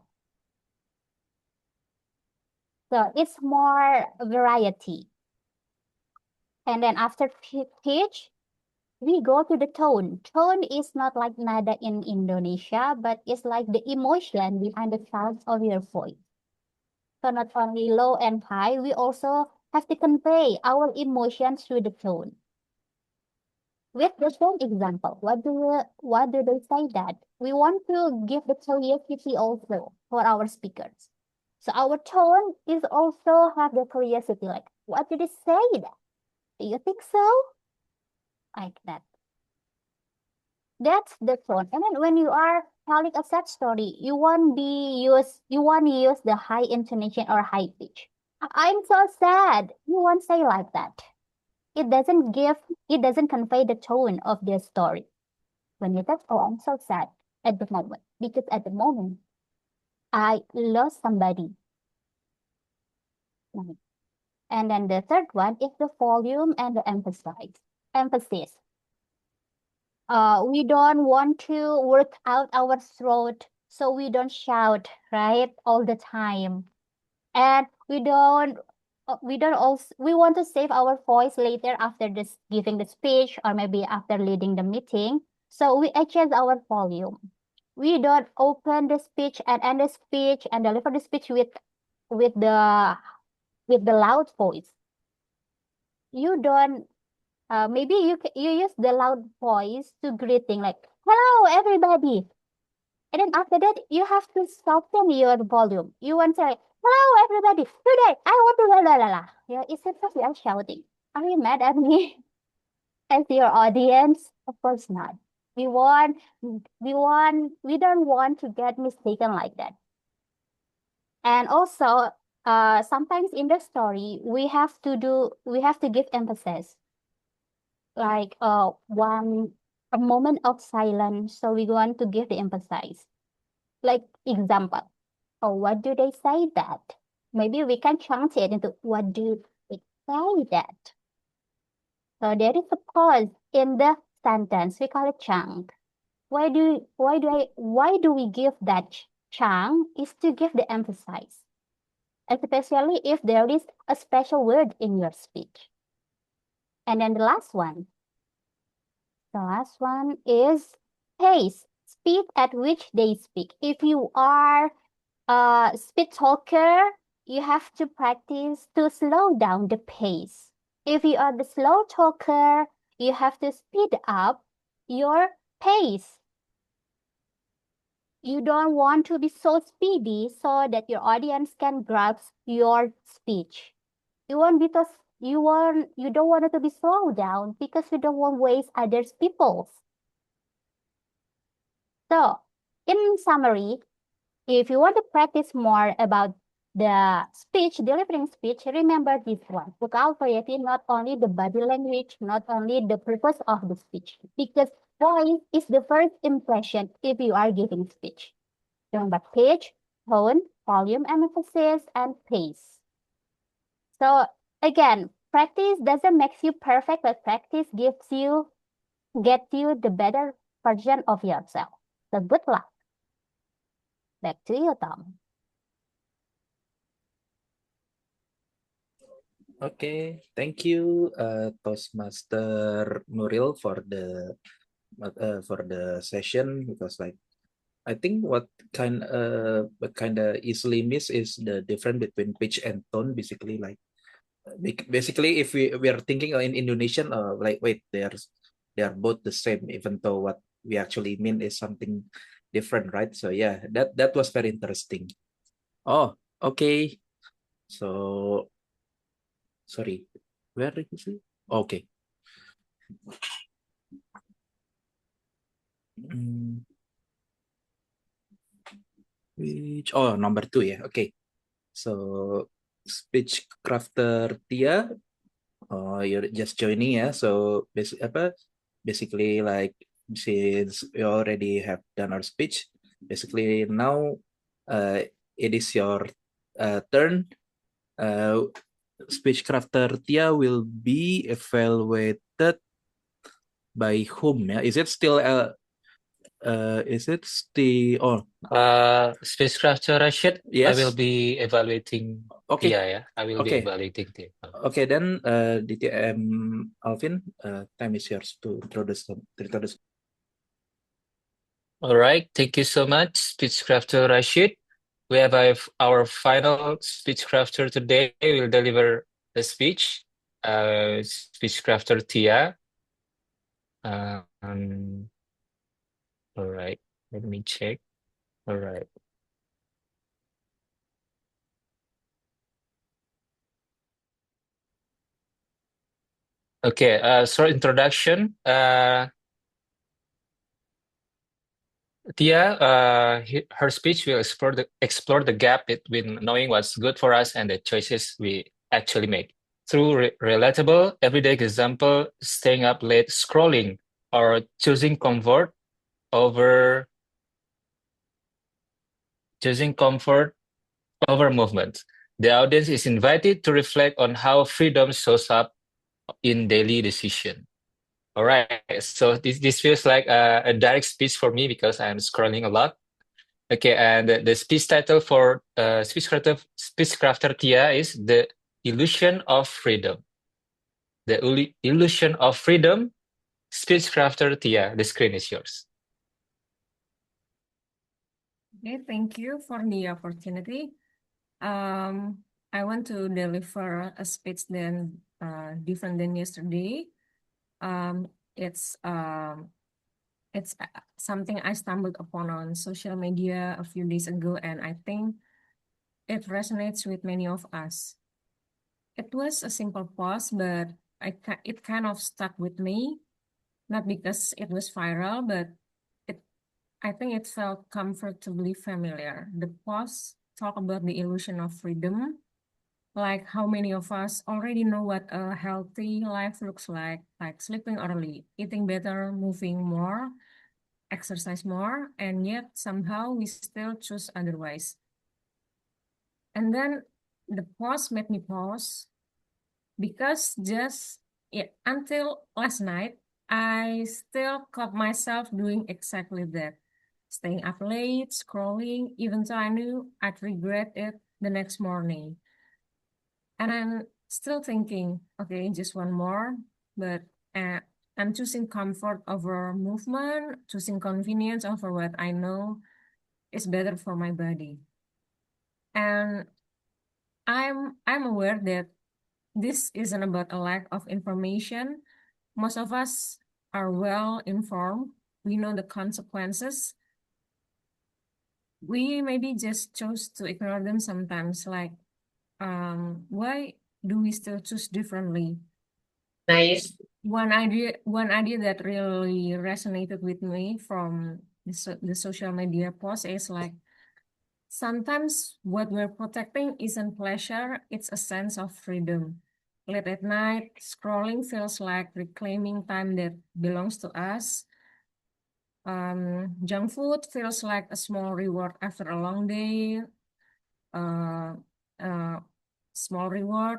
So it's more variety. And then after pitch, we go to the tone. Tone is not like nada in Indonesia, but it's like the emotion behind the sounds of your voice. So not only low and high, we also have to convey our emotions through the tone. With the same example, what do they say that? We want to give the curiosity also for our speakers. So our tone is also have the curiosity, like, what did they say that? Do you think so? Like that. That's the tone. And then when you are telling a sad story, you won't use the high intonation or high pitch. I'm so sad. You won't say like that. It doesn't convey the tone of their story. When you say, oh, I'm so sad at the moment, because at the moment I lost somebody. And then the third one is the volume and the emphasis. We don't want to work out our throat, so we don't shout, right, all the time. And we want to save our voice later after giving the speech, or maybe after leading the meeting. So we adjust our volume. We don't open the speech and end the speech and deliver the speech with the loud voice. You don't. Maybe you use the loud voice to greeting, like, hello everybody. And then after that, you have to soften your volume. You want to say, hello everybody, today I want to la la la la. Yeah, it's because we are shouting. Are you mad at me? As your audience? Of course not. We don't want to get mistaken like that. And also, sometimes in the story we have to give emphasis, like a moment of silence. So we want to give the emphasis. Like example, oh, what do they say that? Maybe we can chunk it into what do they say that? So there is a pause in the sentence. We call it chunk. Why do we give that chunk? Is to give the emphasis, especially if there is a special word in your speech. And then the last one is pace, speed at which they speak. If you are a speed talker, you have to practice to slow down the pace. If you are the slow talker, you have to speed up your pace. You don't want to be so speedy so that your audience can grasp your speech. You don't want it to be slowed down because you don't want to waste others people's. So, in summary, if you want to practice more about the delivering speech, remember this one. Look out for it, not only the body language, not only the purpose of the speech, because voice is the first impression if you are giving speech. Remember pitch, tone, volume, emphasis, and pace. So again, practice doesn't make you perfect, but practice gets you the better version of yourself. So good luck. Back to you, Tom. Okay, thank you, Toastmaster Nuril for the session, because like I think what kind of easily miss is the difference between pitch and tone. Basically, like basically if we are thinking in Indonesian, like wait, they are both the same, even though what we actually mean is something different, right? So yeah, that was very interesting. Oh, okay. So sorry, where is it? Okay. Which number 2 ya. Okay. So speech crafter Tia, you're just joining ya. So basically like since we already have done our speech, basically now it is your turn. Speech crafter Tia will be evaluated by whom ya? Is it still Spacecraft Rashid, yes? I will be evaluating. Okay. Yeah. I will be evaluating Tia. Okay, then DTM Alvin, time is yours to introduce. All right, thank you so much, Speechcrafter Rashid. We have our final Speechcrafter today. Will deliver the speech. Speechcrafter Tia. All right, let me check. All right. Okay, short introduction. Tia, her speech will explore the gap between knowing what's good for us and the choices we actually make. Through relatable, everyday example, staying up late scrolling or choosing comfort over movement. The audience is invited to reflect on how freedom shows up in daily decision. All right, so this feels like a direct speech for me because I'm scrolling a lot. Okay, and the speech title for Speechcrafter Tia is The Illusion of Freedom. The Illusion of Freedom, Speechcrafter Tia, the screen is yours. Okay, thank you for the opportunity. I want to deliver a speech different than yesterday. It's something I stumbled upon on social media a few days ago, and I think it resonates with many of us. It was a simple post, but it kind of stuck with me, not because it was viral, but I think it felt comfortably familiar. The post talked about the illusion of freedom, Like how many of us already know what a healthy life looks like sleeping early, eating better, moving more, exercise more, and yet somehow we still choose otherwise. And then the pause made me pause because until last night, I still caught myself doing exactly that. Staying up late, scrolling, even though I knew I'd regret it the next morning. And I'm still thinking, okay, just one more, but I'm choosing comfort over movement, choosing convenience over what I know is better for my body. And I'm aware that this isn't about a lack of information. Most of us are well informed. We know the consequences. We maybe just chose to ignore them sometimes. Like, why do we still choose differently? Nice. One idea that really resonated with me from the social media post is like, sometimes what we're protecting isn't pleasure, it's a sense of freedom. Late at night, scrolling feels like reclaiming time that belongs to us. Junk food feels like a small reward after a long day. Uh, Small reward.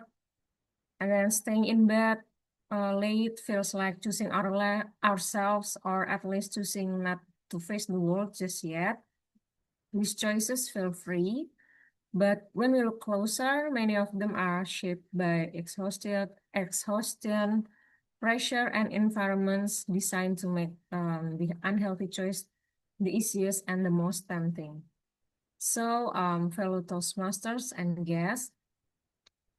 And then staying in bed late feels like choosing ourselves, or at least choosing not to face the world just yet. These choices feel free, but when we look closer, many of them are shaped by exhaustion, pressure, and environments designed to make the unhealthy choice the easiest and the most tempting. So, fellow Toastmasters and guests,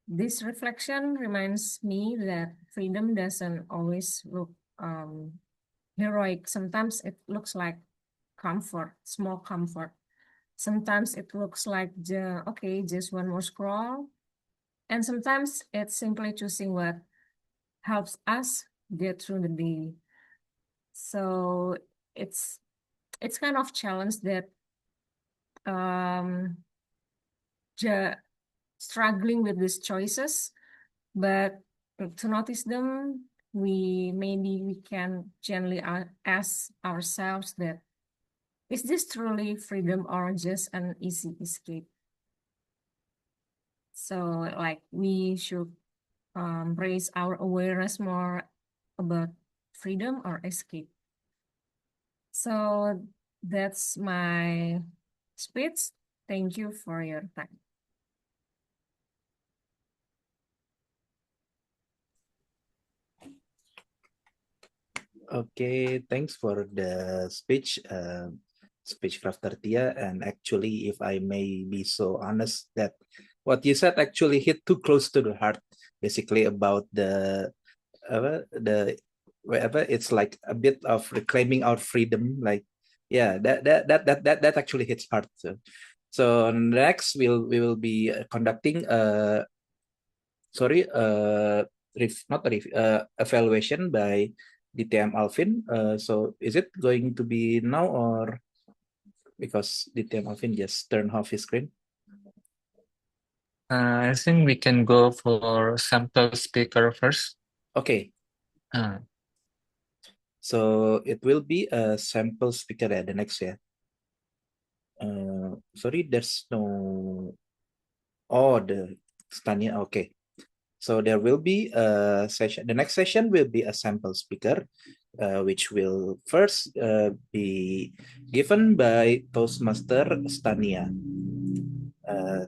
this reflection reminds me that freedom doesn't always look heroic. Sometimes it looks like comfort, small comfort. Sometimes it looks like, okay, just one more scroll. And sometimes it's simply choosing what helps us get through the day. So it's kind of challenge that struggling with these choices, but to notice them, we can gently ask ourselves that, is this truly freedom or just an easy escape? So like we should raise our awareness more about freedom or escape. So that's my speech. Thank you for your time. Okay, thanks for the speech, Dr. Tia. And actually, if I may be so honest, that what you said actually hit too close to the heart. Basically, about the wherever it's like a bit of reclaiming our freedom. Like, yeah, that actually hits hard. So next we will be conducting evaluation by DTM Alvin. So is it going to be now, or because DTM Alvin just turned off his screen? I think we can go for sample speaker first. Okay. So it will be a sample speaker at the next year. Sorry, there's no. Oh, the Stania. Okay. So there will be a session. The next session will be a sample speaker, which will first be given by Toastmaster Stania.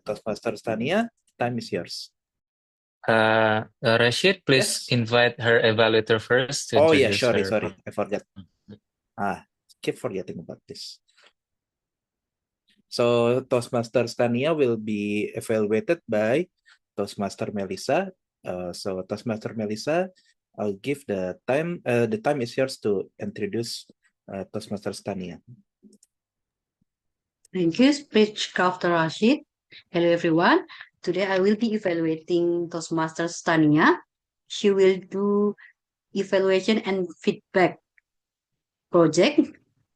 Toastmaster Stania, time is yours. Rasyid, please invite her evaluator first to Oh yeah, introduce sorry, her. I forgot. Keep forgetting about this. So Toastmaster Stania will be evaluated by Toastmaster Melissa. So Toastmaster Melissa, I'll give the time. The time is yours to introduce Toastmaster Stania. Thank you, Speechcrafter Rasyid. Hello, everyone. Today I will be evaluating Toastmaster Stania. She will do evaluation and feedback project,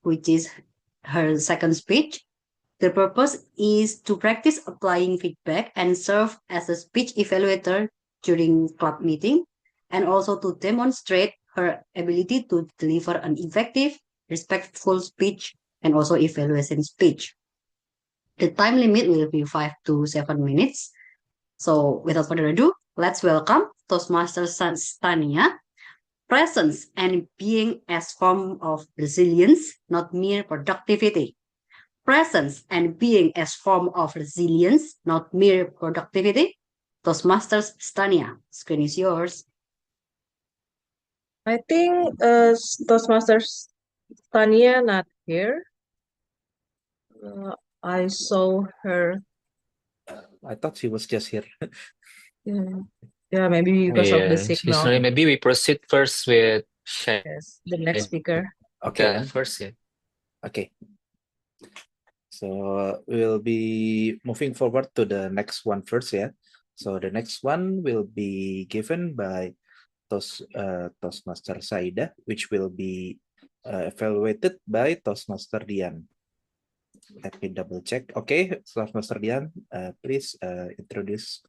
which is her second speech. The purpose is to practice applying feedback and serve as a speech evaluator during club meeting, and also to demonstrate her ability to deliver an effective, respectful speech and also evaluation speech. The time limit will be 5 to 7 minutes. So without further ado, let's welcome Toastmaster Tania. Presence and being as form of resilience, not mere productivity. Presence and being as form of resilience, not mere productivity. Toastmasters Tania, screen is yours. I think Toastmasters Tania not here. I saw her. I thought she was just here. Yeah, maybe because of the Yeah, signal. usually maybe we proceed first with Yes, the next speaker. Okay. first, yeah. Okay. So we'll be moving forward to the next one first, yeah. So the next one will be given by Toastmaster Saida, which will be evaluated by Toastmaster Dian. Let me double check. Okay, Toastmaster Dian, please introduce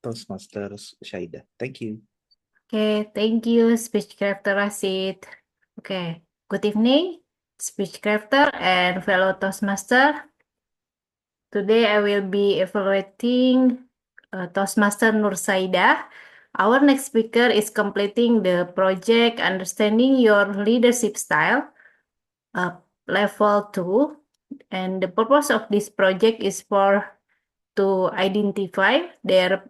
Toastmaster Saida. Thank you. Okay, thank you, speech character Rasyid. Okay, good evening, speech character and fellow Toastmaster. Today I will be evaluating Toastmaster Nur Saida. Our next speaker is completing the project Understanding Your Leadership Style, level 2. And the purpose of this project is to identify their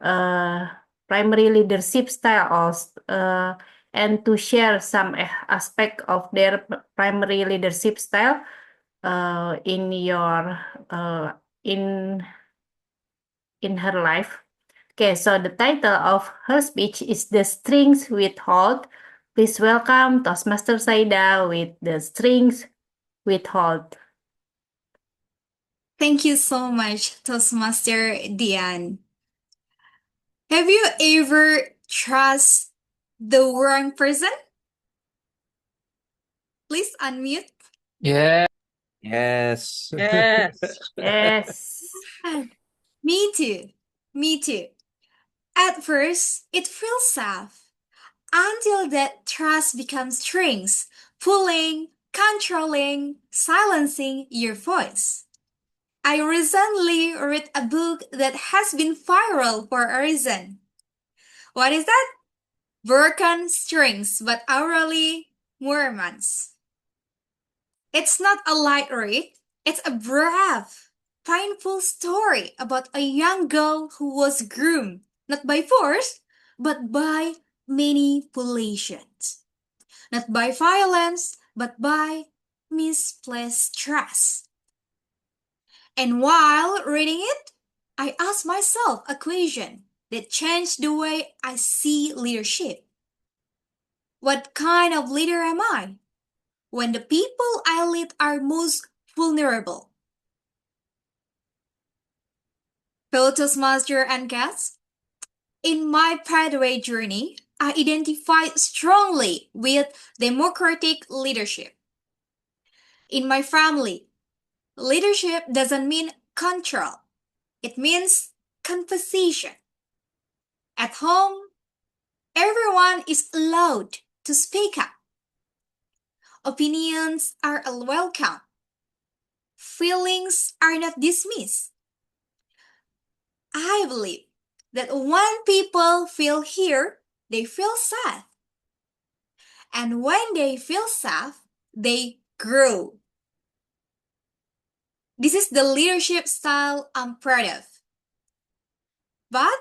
primary leadership styles and to share some aspect of their primary leadership style in your in her life. Okay, so the title of her speech is The Strings with Hold. Please welcome Toastmaster Saida with The Strings with Hold. Thank you so much, Toastmaster Dian. Have you ever trust the wrong person? Please unmute. Yeah. Yes. Yes. Yes. Me too. Me too. At first, it feels safe until that trust becomes strings, pulling, controlling, silencing your voice. I recently read a book that has been viral for a reason. What is that? Broken Strings by Aurelie Moormans. It's not a light read, it's a brave, painful story about a young girl who was groomed, not by force, but by manipulations. Not by violence, but by misplaced trust. And while reading it, I asked myself a question that changed the way I see leadership. What kind of leader am I when the people I lead are most vulnerable? Fellow Toastmaster and guests, in my pathway journey, I identified strongly with democratic leadership. In my family, leadership doesn't mean control. It means conversation. At home, everyone is allowed to speak up. Opinions are welcome. Feelings are not dismissed. I believe that when people feel heard, they feel safe. And when they feel safe, they grow. This is the leadership style I'm proud of. But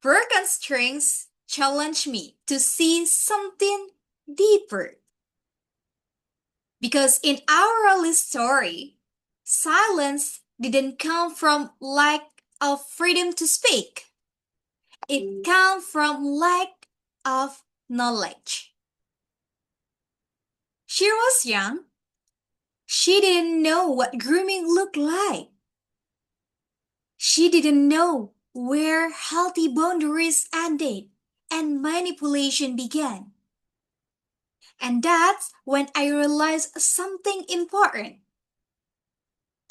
broken strings challenge me to see something deeper. Because in our early story, silence didn't come from lack of freedom to speak. It came from lack of knowledge. She was young. She didn't know what grooming looked like. She didn't know where healthy boundaries ended and manipulation began. And that's when I realized something important.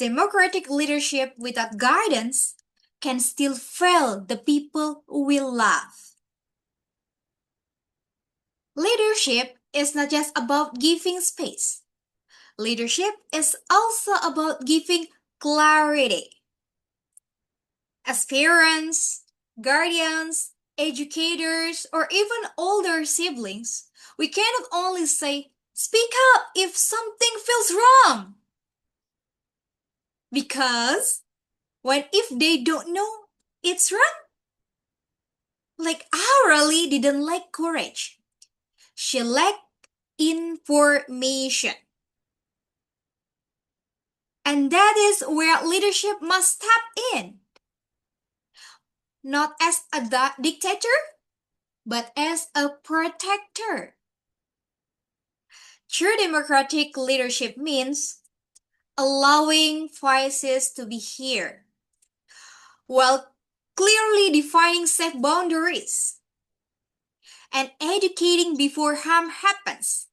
Democratic leadership without guidance can still fail the people we love. Leadership is not just about giving space. Leadership is also about giving clarity. As parents, guardians, educators, or even older siblings, we cannot only say, "Speak up if something feels wrong." Because if they don't know it's wrong? Like Aureli didn't lack courage. She lacked information. And that is where leadership must step in. Not as a dictator, but as a protector. True democratic leadership means allowing voices to be heard, while clearly defining safe boundaries and educating before harm happens.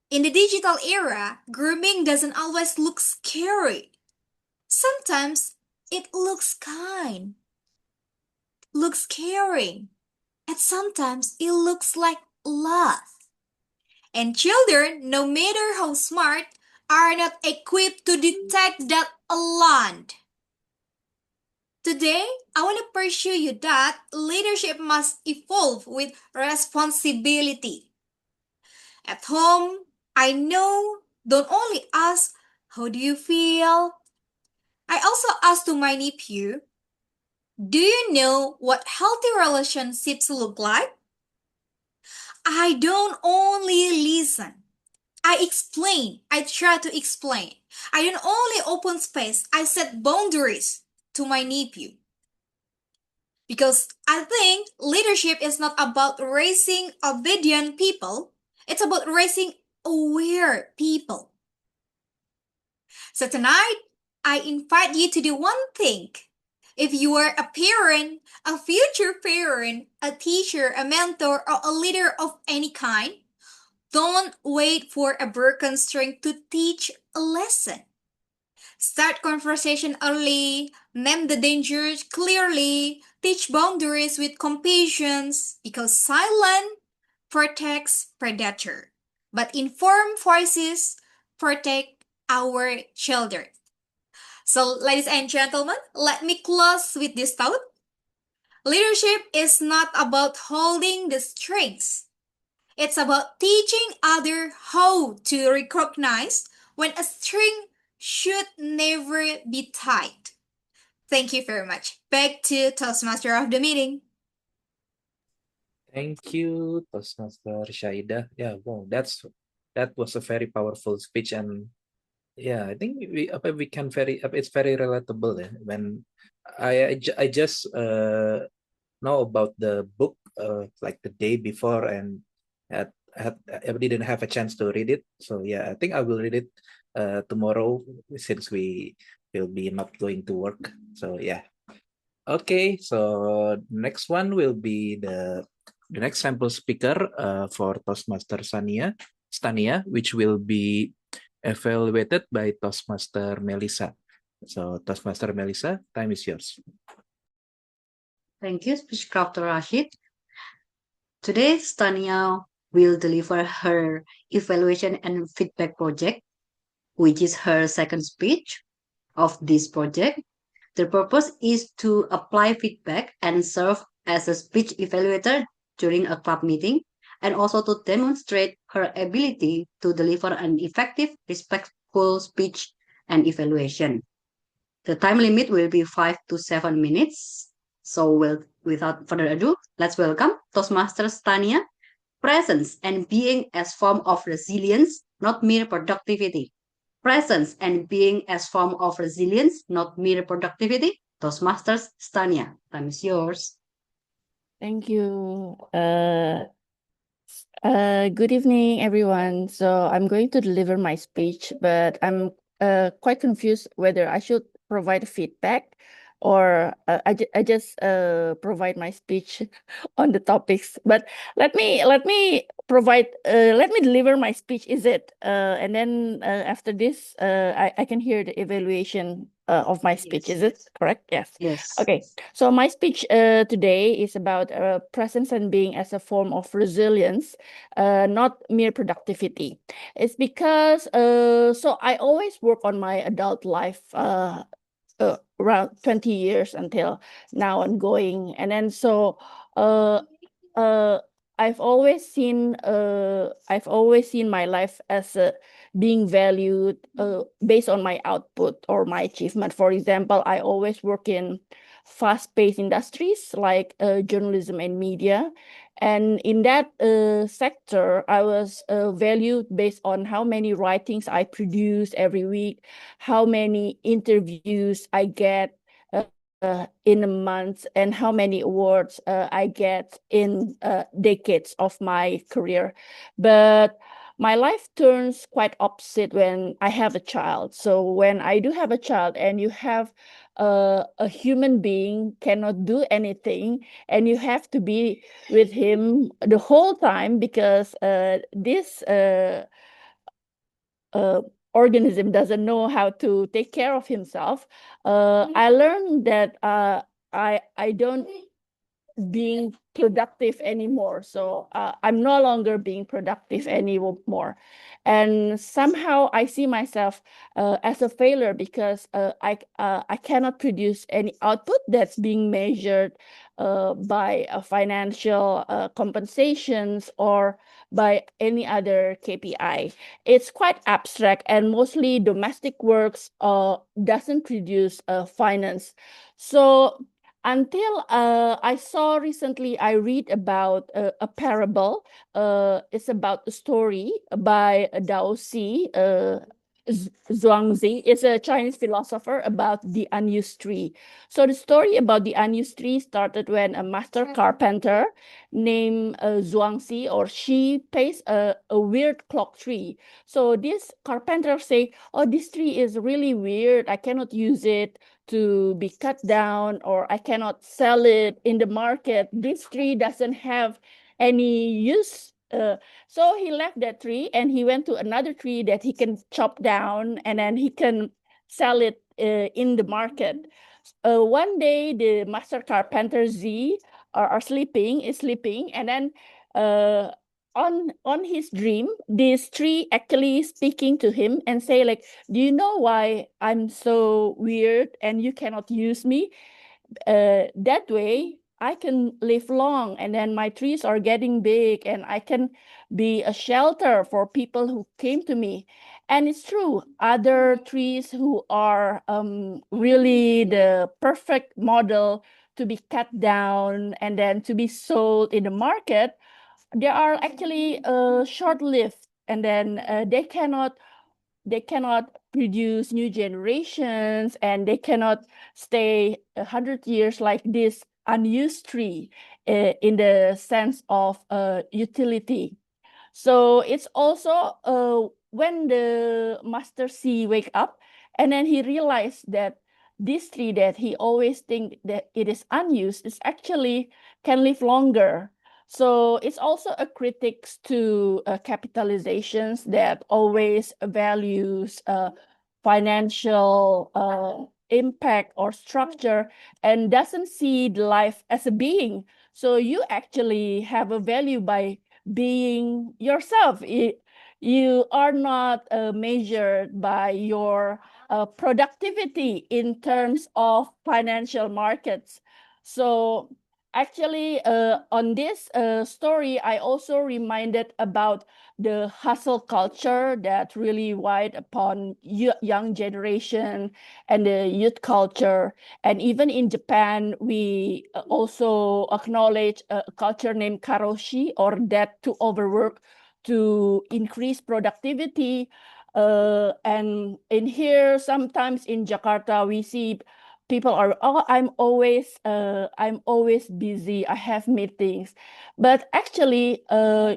In the digital era, grooming doesn't always look scary. Sometimes it looks kind, looks caring, and sometimes it looks like love. And children, no matter how smart, are not equipped to detect that alone. Today, I want to pursue you that leadership must evolve with responsibility. At home, I know, don't only ask, "How do you feel?" I also ask to my nephew, "Do you know what healthy relationships look like?" I don't only listen. I explain. I try to explain. I don't only open space. I set boundaries to my nephew. Because I think leadership is not about raising obedient people. It's about raising aware people. So tonight, I invite you to do one thing. If you are a parent, a future parent, a teacher, a mentor, or a leader of any kind, don't wait for a broken string to teach a lesson. Start conversation early, name the dangers clearly, teach boundaries with compassion, because silence protects predator, but informed voices protect our children. So, ladies and gentlemen, let me close with this thought. Leadership is not about holding the strings. It's about teaching others how to recognize when a string should never be tied. Thank you very much. Back to Toastmaster of the meeting. Thank you, Toastmaster Shaida. Yeah, wow, that was a very powerful speech, and yeah, I think we can it's very relatable. When I just know about the book like the day before, and I didn't have a chance to read it. So yeah, I think I will read it tomorrow, since we will be not going to work. So yeah. Okay, so next one will be the next sample speaker for Toastmaster Stania, which will be evaluated by Toastmaster Melissa. So Toastmaster Melissa, time is yours. Thank you, Speech Crafter Rasyid. Today, Stania will deliver her evaluation and feedback project, which is her second speech of this project. The purpose is to apply feedback and serve as a speech evaluator during a club meeting, and also to demonstrate her ability to deliver an effective, respectful speech and evaluation. The time limit will be 5 to 7 minutes. So without further ado, let's welcome Toastmaster Stania. Presence and being as form of resilience, not mere productivity. Presence and being as form of resilience, not mere productivity. Toastmasters Stania, time is yours. Thank you. Good evening, everyone. So I'm going to deliver my speech, but I'm quite confused whether I should provide feedback or I just provide my speech on the topics. But let me provide let me deliver my speech. Is it? And then after this, I can hear the evaluation of my speech. Is it correct? Yes. Yes. Okay. So my speech today is about presence and being as a form of resilience, not mere productivity. It's because so I always work on my adult life around 20 years until now ongoing. And then so uh, I've always seen my life as being valued based on my output or my achievement. For example, I always work in fast-paced industries like journalism and media. And in that sector, I was valued based on how many writings I produce every week, how many interviews I get in a month, and how many awards I get in decades of my career. But my life turns quite opposite when I have a child. So when I do have a child and you have a human being cannot do anything and you have to be with him the whole time because this organism doesn't know how to take care of himself. I learned that I don't being productive anymore. So I'm no longer being productive anymore. And somehow I see myself as a failure because I cannot produce any output that's being measured by financial compensations or by any other KPI. It's quite abstract, and mostly domestic works doesn't produce finance. So until I saw recently, I read about a parable. It's about a story by Dao Xi, Zhuangzi. It's a Chinese philosopher about the unused tree. So the story about the unused tree started when a master carpenter named Zhuangzi or she placed a weird clock tree. So this carpenter say, "Oh, this tree is really weird. I cannot use it to be cut down, or I cannot sell it in the market. This tree doesn't have any use." So he left that tree and he went to another tree that he can chop down and then he can sell it in the market. One day, the master carpenter Z is sleeping, and then on his dream, this tree actually speaking to him and say like, "Do you know why I'm so weird and you cannot use me? That way I can live long, and then my trees are getting big and I can be a shelter for people who came to me." And it's true, other trees who are really the perfect model to be cut down and then to be sold in the market, they are actually short-lived, and then they cannot produce new generations, and they cannot stay 100 years like this unused tree in the sense of utility. So it's also when the master C wake up and then he realized that this tree that he always think that it is unused is actually can live longer. So it's also a critics to capitalizations that always values financial impact or structure and doesn't see the life as a being. So you actually have a value by being yourself. You are not measured by your productivity in terms of financial markets. So actually, on this story, I also reminded about the hustle culture that really wide upon young generation and the youth culture. And even in Japan, we also acknowledge a culture named karoshi, or that to overwork to increase productivity. And in here, sometimes in Jakarta, we see people are, "Oh, I'm always busy. I have meetings." But actually,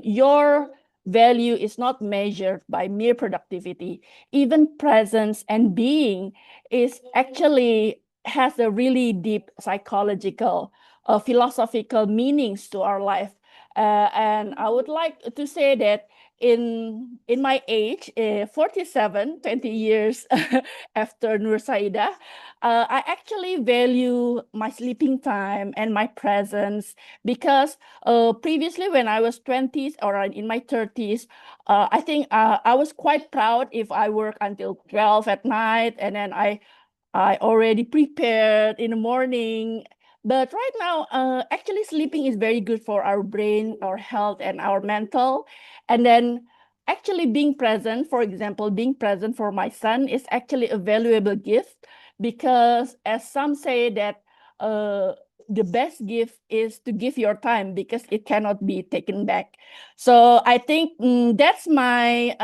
your value is not measured by mere productivity. Even presence and being is actually has a really deep psychological, philosophical meanings to our life. And I would like to say that in my age, 47, 20 years after Nur Saida, I actually value my sleeping time and my presence because previously when I was 20s or in my 30s, I think I was quite proud if I work until 12 at night and then I already prepared in the morning. But right now, actually sleeping is very good for our brain, our health, and our mental. And then actually being present, for example, being present for my son is actually a valuable gift because as some say that the best gift is to give your time because it cannot be taken back. So I think that's my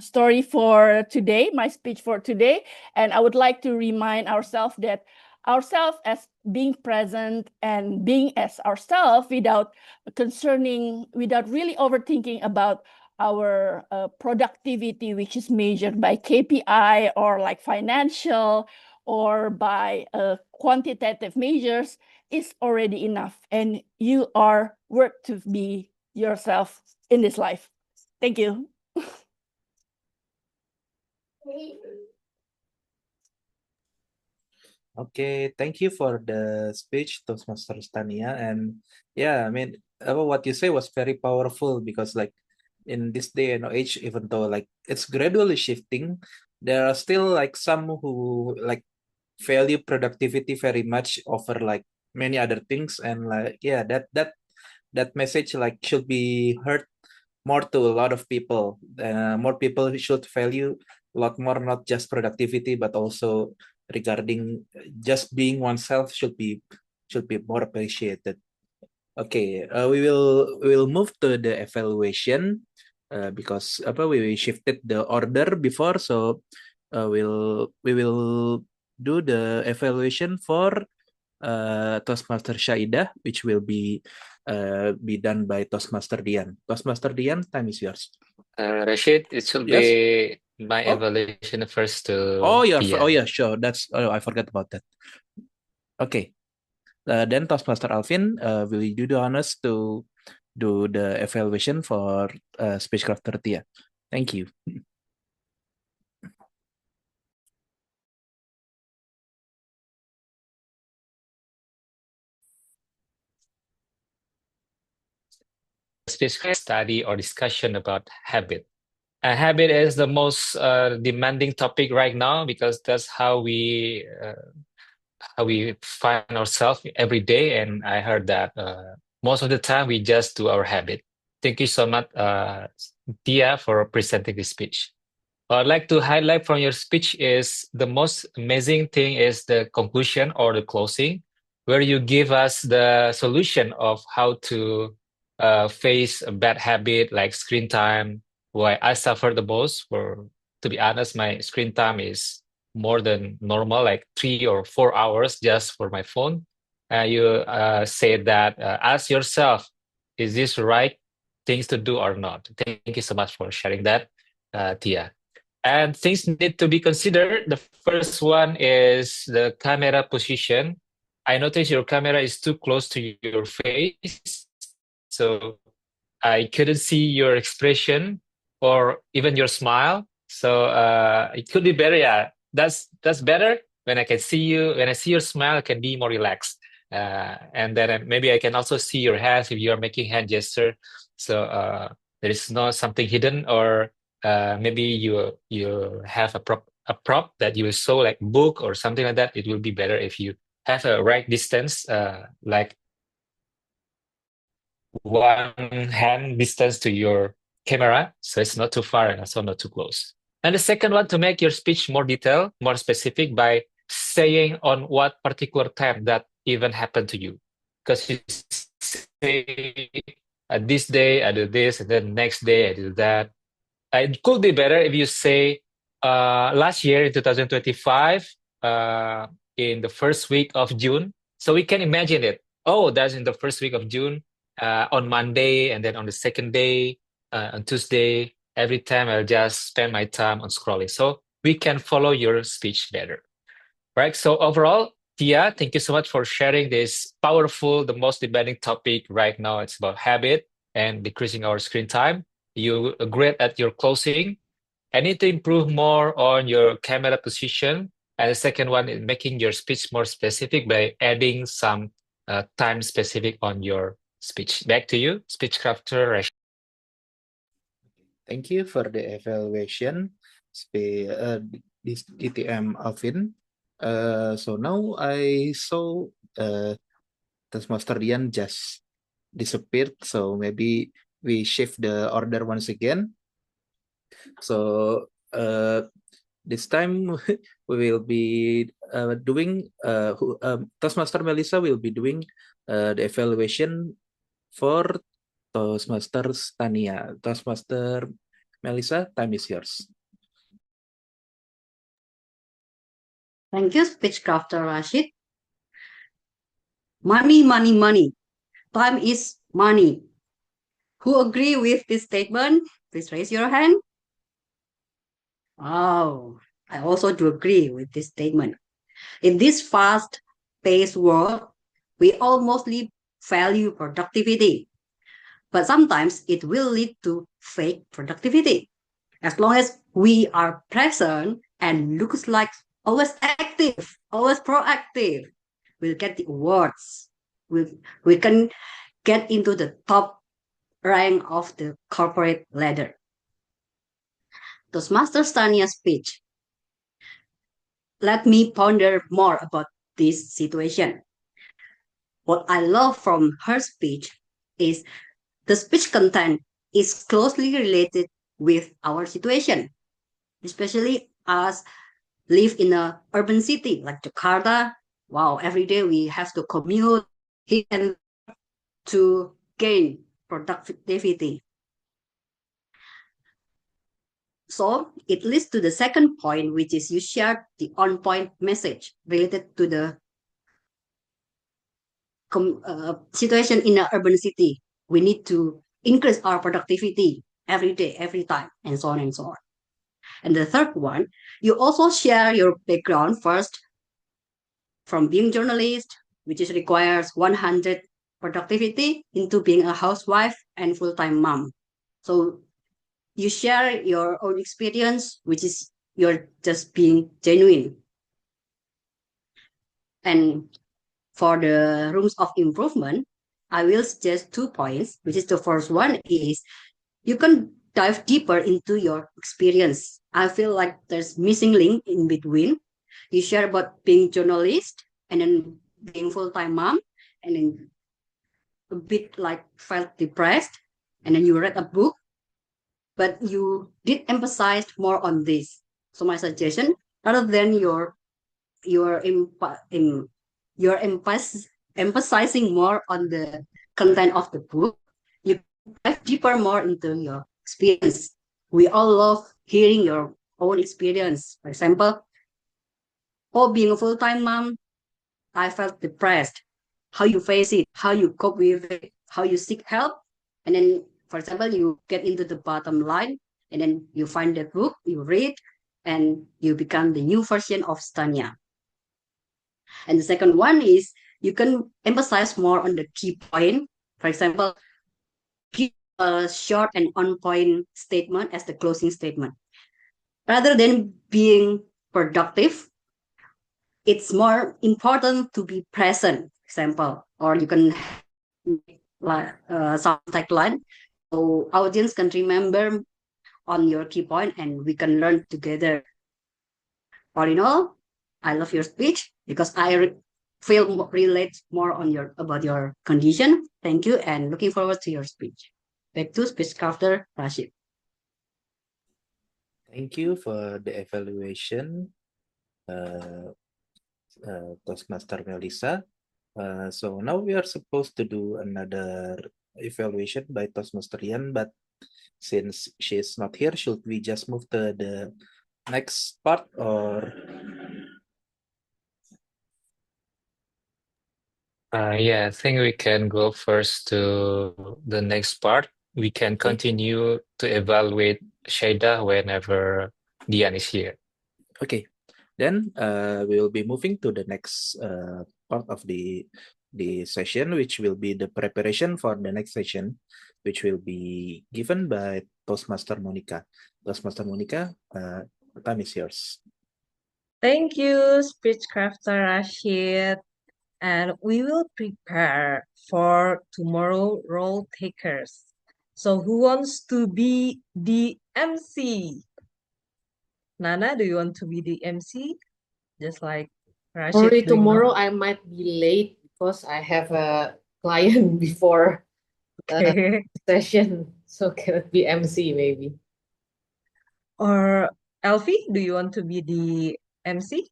story for today, my speech for today. And I would like to remind ourselves that ourselves as being present and being as ourselves without really overthinking about our productivity, which is measured by KPI or like financial or by quantitative measures, is already enough. And you are worth to be yourself in this life. Thank you. Okay, thank you for the speech, Toastmaster Tania. And yeah, I mean, what you say was very powerful because, like, in this day and age, even though like it's gradually shifting, there are still like some who like value productivity very much over like many other things, and like yeah, that message like should be heard more to a lot of people. More people should value a lot more, not just productivity, but also regarding just being oneself should be more appreciated. Okay, we will move to the evaluation because we shifted the order before, so we will do the evaluation for Toastmaster Shaidah, which will be done by Toastmaster Dian. Toastmaster Dian, time is yours. Rashid, it should Yes. be my Oh. evaluation first to Oh Tia. yeah, sure. I forgot about that. Okay. Then Toastmaster Alvin, will you do the honors to do the evaluation for spacecraft Tia? Thank you. Spacecraft study or discussion about habit. Habit is the most demanding topic right now because that's how we find ourselves every day. And I heard that most of the time we just do our habit. Thank you so much, Tia, for presenting this speech. What I'd like to highlight from your speech is the most amazing thing is the conclusion or the closing, where you give us the solution of how to face a bad habit like screen time. Why I suffer the most, to be honest, my screen time is more than normal, like 3 or 4 hours just for my phone. You said that ask yourself, is this the right things to do or not? Thank you so much for sharing that, Tia. And things need to be considered. The first one is the camera position. I noticed your camera is too close to your face, so I couldn't see your expression or even your smile. So it could be better. Yeah, that's better. When I can see you, when I see your smile, I can be more relaxed. And then maybe I can also see your hands if you are making hand gesture. So there is not something hidden, or maybe you have a prop that you will show like book or something like that. It will be better if you have a right distance, like one hand distance to your camera, so it's not too far and also not too close. And the second one, to make your speech more detailed, more specific by saying on what particular time that event happened to you. Because you say, this day I do this, and then next day I do that. It could be better if you say, last year in 2025, in the first week of June. So we can imagine it. Oh, that's in the first week of June, on Monday, and then on the second day, on Tuesday. Every time I'll just spend my time on scrolling. So we can follow your speech better. Right. So overall, Tia, thank you so much for sharing this powerful, the most demanding topic right now. It's about habit and decreasing our screen time. You are great at your closing. I need to improve more on your camera position. And the second one is making your speech more specific by adding some time specific on your speech. Back to you, speech crafter Rasyid. Thank you for the evaluation, this DTM Alvin. So now I saw Taskmaster Dian just disappeared. So maybe we shift the order once again. So this time we will be doing Toastmaster Melissa will be doing the evaluation for Toastmaster Tania. Toastmaster Melissa, time is yours. Thank you, speech crafter Rasyid. Money, money, money. Time is money. Who agree with this statement? Please raise your hand. Oh, I also do agree with this statement. In this fast-paced world, we all mostly value productivity, but sometimes it will lead to fake productivity. As long as we are present and looks like always active, always proactive, we'll get the awards. We can get into the top rank of the corporate ladder. Toastmaster Tania's speech. Let me ponder more about this situation. What I love from her speech is the speech content is closely related with our situation, especially us live in a urban city like Jakarta. Wow, every day we have to commute here and to gain productivity. So it leads to the second point, which is you shared the on-point message related to the situation in an urban city. We need to increase our productivity every day, every time, and so on and so on. And the third one, you also share your background first from being journalist, which is requires 100 productivity, into being a housewife and full-time mom. So you share your own experience, which is you're just being genuine. And for the rooms of improvement, I will suggest 2 points, which is the first one is you can dive deeper into your experience. I feel like there's missing link in between. You share about being journalist and then being full-time mom, and then a bit like felt depressed, and then you read a book, but you did emphasize more on this. So my suggestion, rather than emphasizing more on the content of the book, you dive deeper more into your experience. We all love hearing your own experience. For example, being a full-time mom, I felt depressed. How you face it, how you cope with it, how you seek help. And then, for example, you get into the bottom line, and then you find that book, you read, and you become the new version of Stania. And the second one is you can emphasize more on the key point. For example, give a short and on-point statement as the closing statement. Rather than being productive, it's more important to be present, for example, or you can some tagline so audience can remember on your key point and we can learn together. All in all, I love your speech because I relate more on about your condition. Thank you and looking forward to your speech. Back to speech crafter Rasyid. Thank you for the evaluation, Toastmaster Melissa. So now we are supposed to do another evaluation by Toastmaster Ian, but since she is not here, should we just move to the next part or? Yeah, I think we can go first to the next part. We can continue to evaluate Shada whenever Dian is here. Okay. Then we will be moving to the next part of the session, which will be the preparation for the next session, which will be given by Toastmaster Monica. Toastmaster Monica, the time is yours. Thank you, Speechcrafter Rasyid. And we will prepare for tomorrow role takers. So who wants to be the MC? Nana, do you want to be the MC? Just like Rasyid Sorry, doing tomorrow now? I might be late because I have a client before the Okay. session, so cannot be MC maybe. Or Elvi, do you want to be the MC?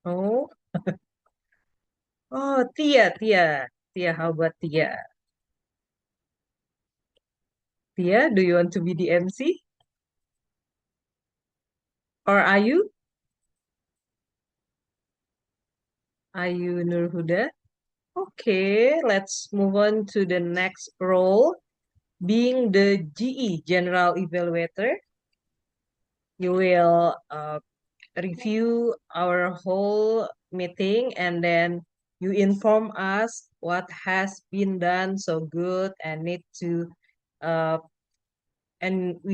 Oh, oh, Tia, how about Tia? Tia, do you want to be the MC? Or Ayu? Ayu Nurhuda? Okay, let's move on to the next role. Being the GE, General Evaluator, you will review our whole meeting and then you inform us what has been done so good and we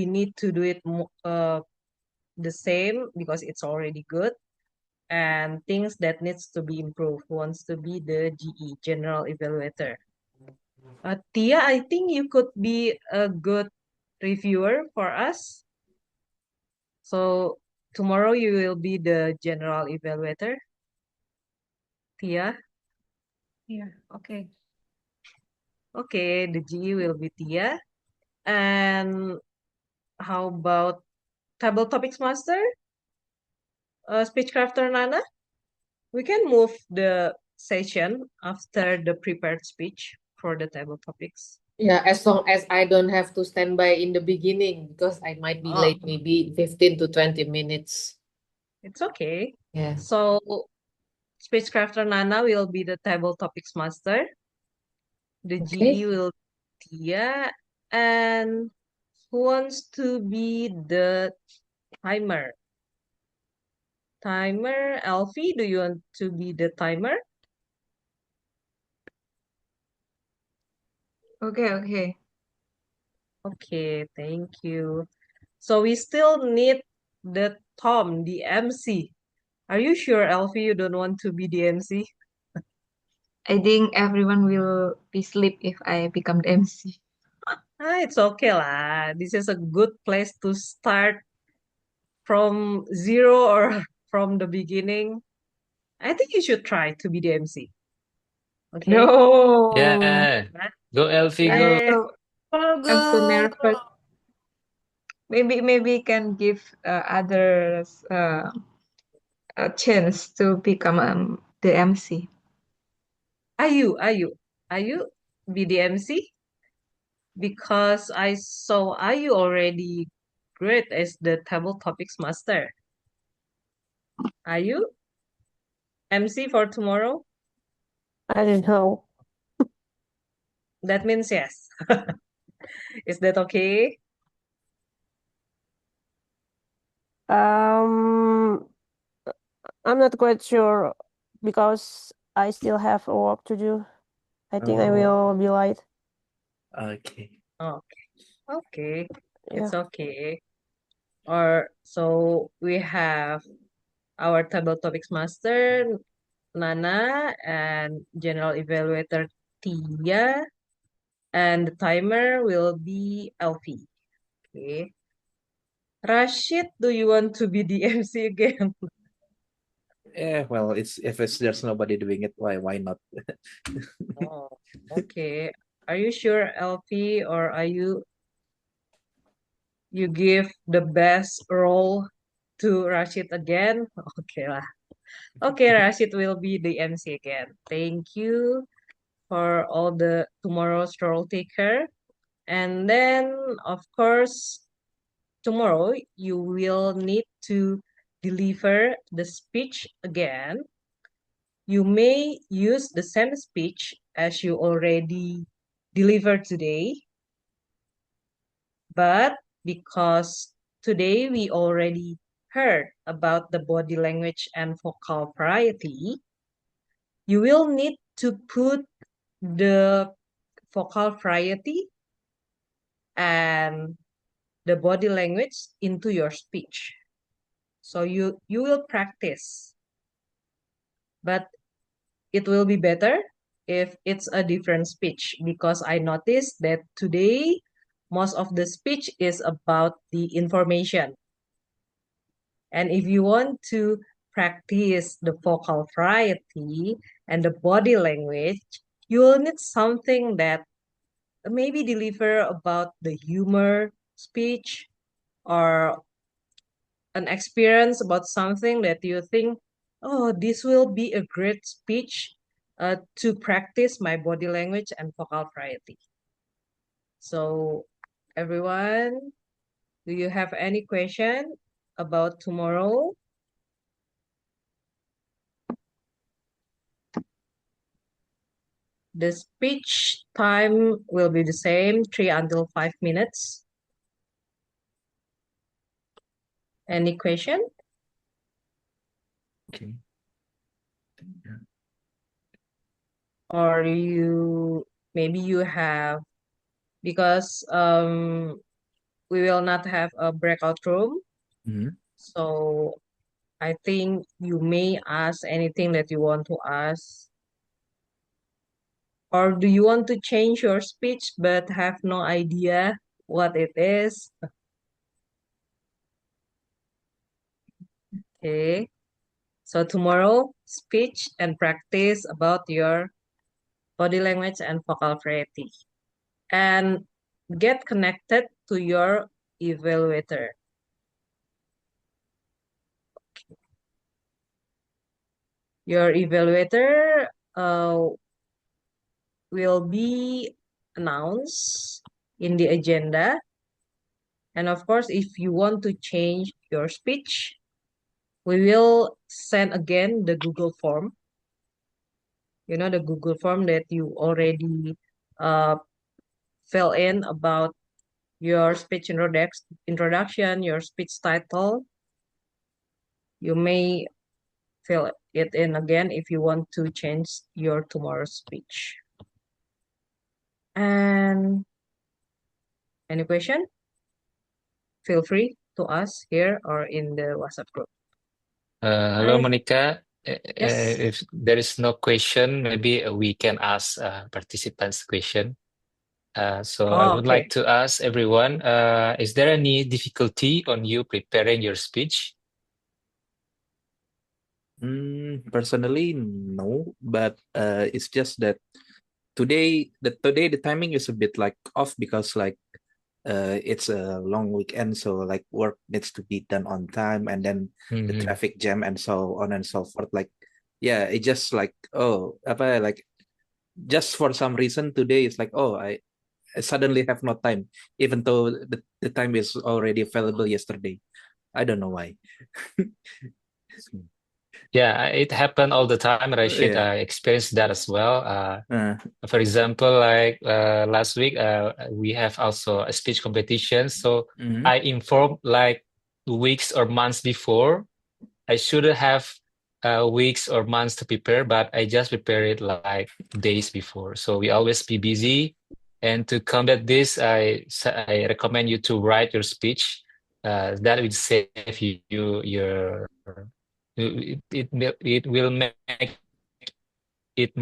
need to do it the same because it's already good, and things that needs to be improved. Who wants to be the GE, General Evaluator? Tia, I think you could be a good reviewer for us. So tomorrow you will be the general evaluator. Tia? Yeah, okay. Okay, the GE will be Tia. And how about table topics master? Speechcrafter Nana? We can move the session after the prepared speech for the table topics. Yeah, as long as I don't have to stand by in the beginning because I might be late, maybe 15 to 20 minutes. It's okay. Yeah. So Speechcrafter Nana will be the table topics master. The Okay. GE will be Tia. And who wants to be the timer? Timer, Elvi, do you want to be the timer? Okay. Okay, thank you. So we still need the Tom, the MC. Are you sure, Elvi, you don't want to be the MC? I think everyone will be asleep if I become the MC. It's okay lah. This is a good place to start from zero or from the beginning. I think you should try to be the MC. Okay? No. Yeah. Go, Elvi, go. Yay. I'm so nervous. Maybe can give others a chance to become the MC. Ayu, be the MC? Because I saw Ayu already great as the table topics master. Ayu, MC for tomorrow? I don't know. That means yes. Is that okay? I'm not quite sure because I still have work to do. I think I will be late. Okay. Okay. It's Yeah. okay. So we have our table topics master, Nana, and general evaluator Tia, and the timer will be Elvi. Okay. Rasyid, do you want to be the MC again? Yeah, well, if there's nobody doing it, why not? Oh, okay. Are you sure, Elvi, or are you give the best role to Rasyid again? Okay lah. Okay, Rasyid will be the MC again. Thank you for all the tomorrow's role taker. And then, of course, tomorrow you will need to deliver the speech again. You may use the same speech as you already delivered today, but because today we already heard about the body language and vocal variety, you will need to put the vocal variety and the body language into your speech. So you will practice, but it will be better if it's a different speech, because I noticed that today most of the speech is about the information. And if you want to practice the vocal variety and the body language, you will need something that maybe deliver about the humor speech, or an experience about something that you think, oh, this will be a great speech to practice my body language and vocal variety. So everyone, do you have any question about tomorrow? The speech time will be the same, 3 until 5 minutes. Any question? Okay. Or maybe you have, because we will not have a breakout room. Mhm. So I think you may ask anything that you want to ask. Or do you want to change your speech but have no idea what it is? Okay. So tomorrow, speech and practice about your body language and vocal variety. And get connected to your evaluator. Your evaluator will be announced in the agenda. And of course, if you want to change your speech, we will send again the Google form. You know, the Google form that you already fill in about your speech introduction, your speech title. You may fill it in again if you want to change your tomorrow's speech. And any question? Feel free to ask here or in the WhatsApp group. Hello, Hi. Monica. Yes. If there is no question, maybe we can ask participants question. So I would Okay. like to ask everyone, is there any difficulty on you preparing your speech? Personally, no, but it's just that today the timing is a bit like off because like it's a long weekend, so like work needs to be done on time, and then the Mhm. traffic jam and so on and so forth. Like, yeah, it just like apa like just for some reason today it's like I suddenly have no time, even though the time is already available yesterday. I don't know why. Yeah, it happened all the time, Rashid. Yeah. I experienced that as well. For example, like last week, we have also a speech competition. So Mhm. I informed like weeks or months before. I should have weeks or months to prepare, but I just prepare it like days before. So we always be busy. And to combat this, I recommend you to write your speech. That will save you your it will make it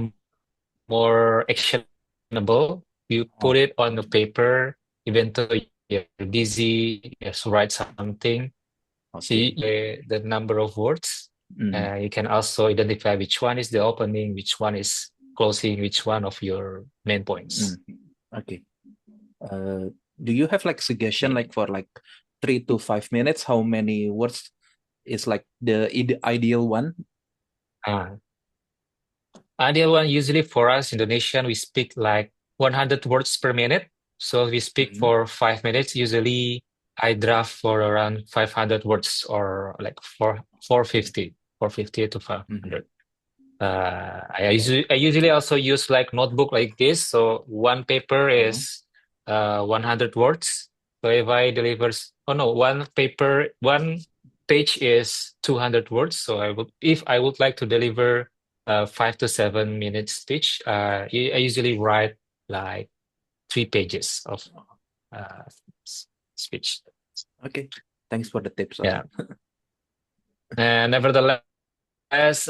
more actionable. You put it on the paper, even though you're busy, you have to write something. See the number of words. You can also identify which one is the opening, which one is closing, which one of your main points. Okay. Do you have like suggestion like for like 3 to 5 minutes? How many words is like the ideal one? Ideal one, usually for us Indonesian, we speak like 100 words per minute. So we speak for 5 minutes. Usually I draft for around 500 words, or like 450 to 500. I usually also use like notebook like this. So one paper is 100 words. So if I one page is 200 words. So if I would like to deliver 5 to 7 minute speech, I usually write like 3 pages of speech. Okay, thanks for the tips. Yeah. And nevertheless,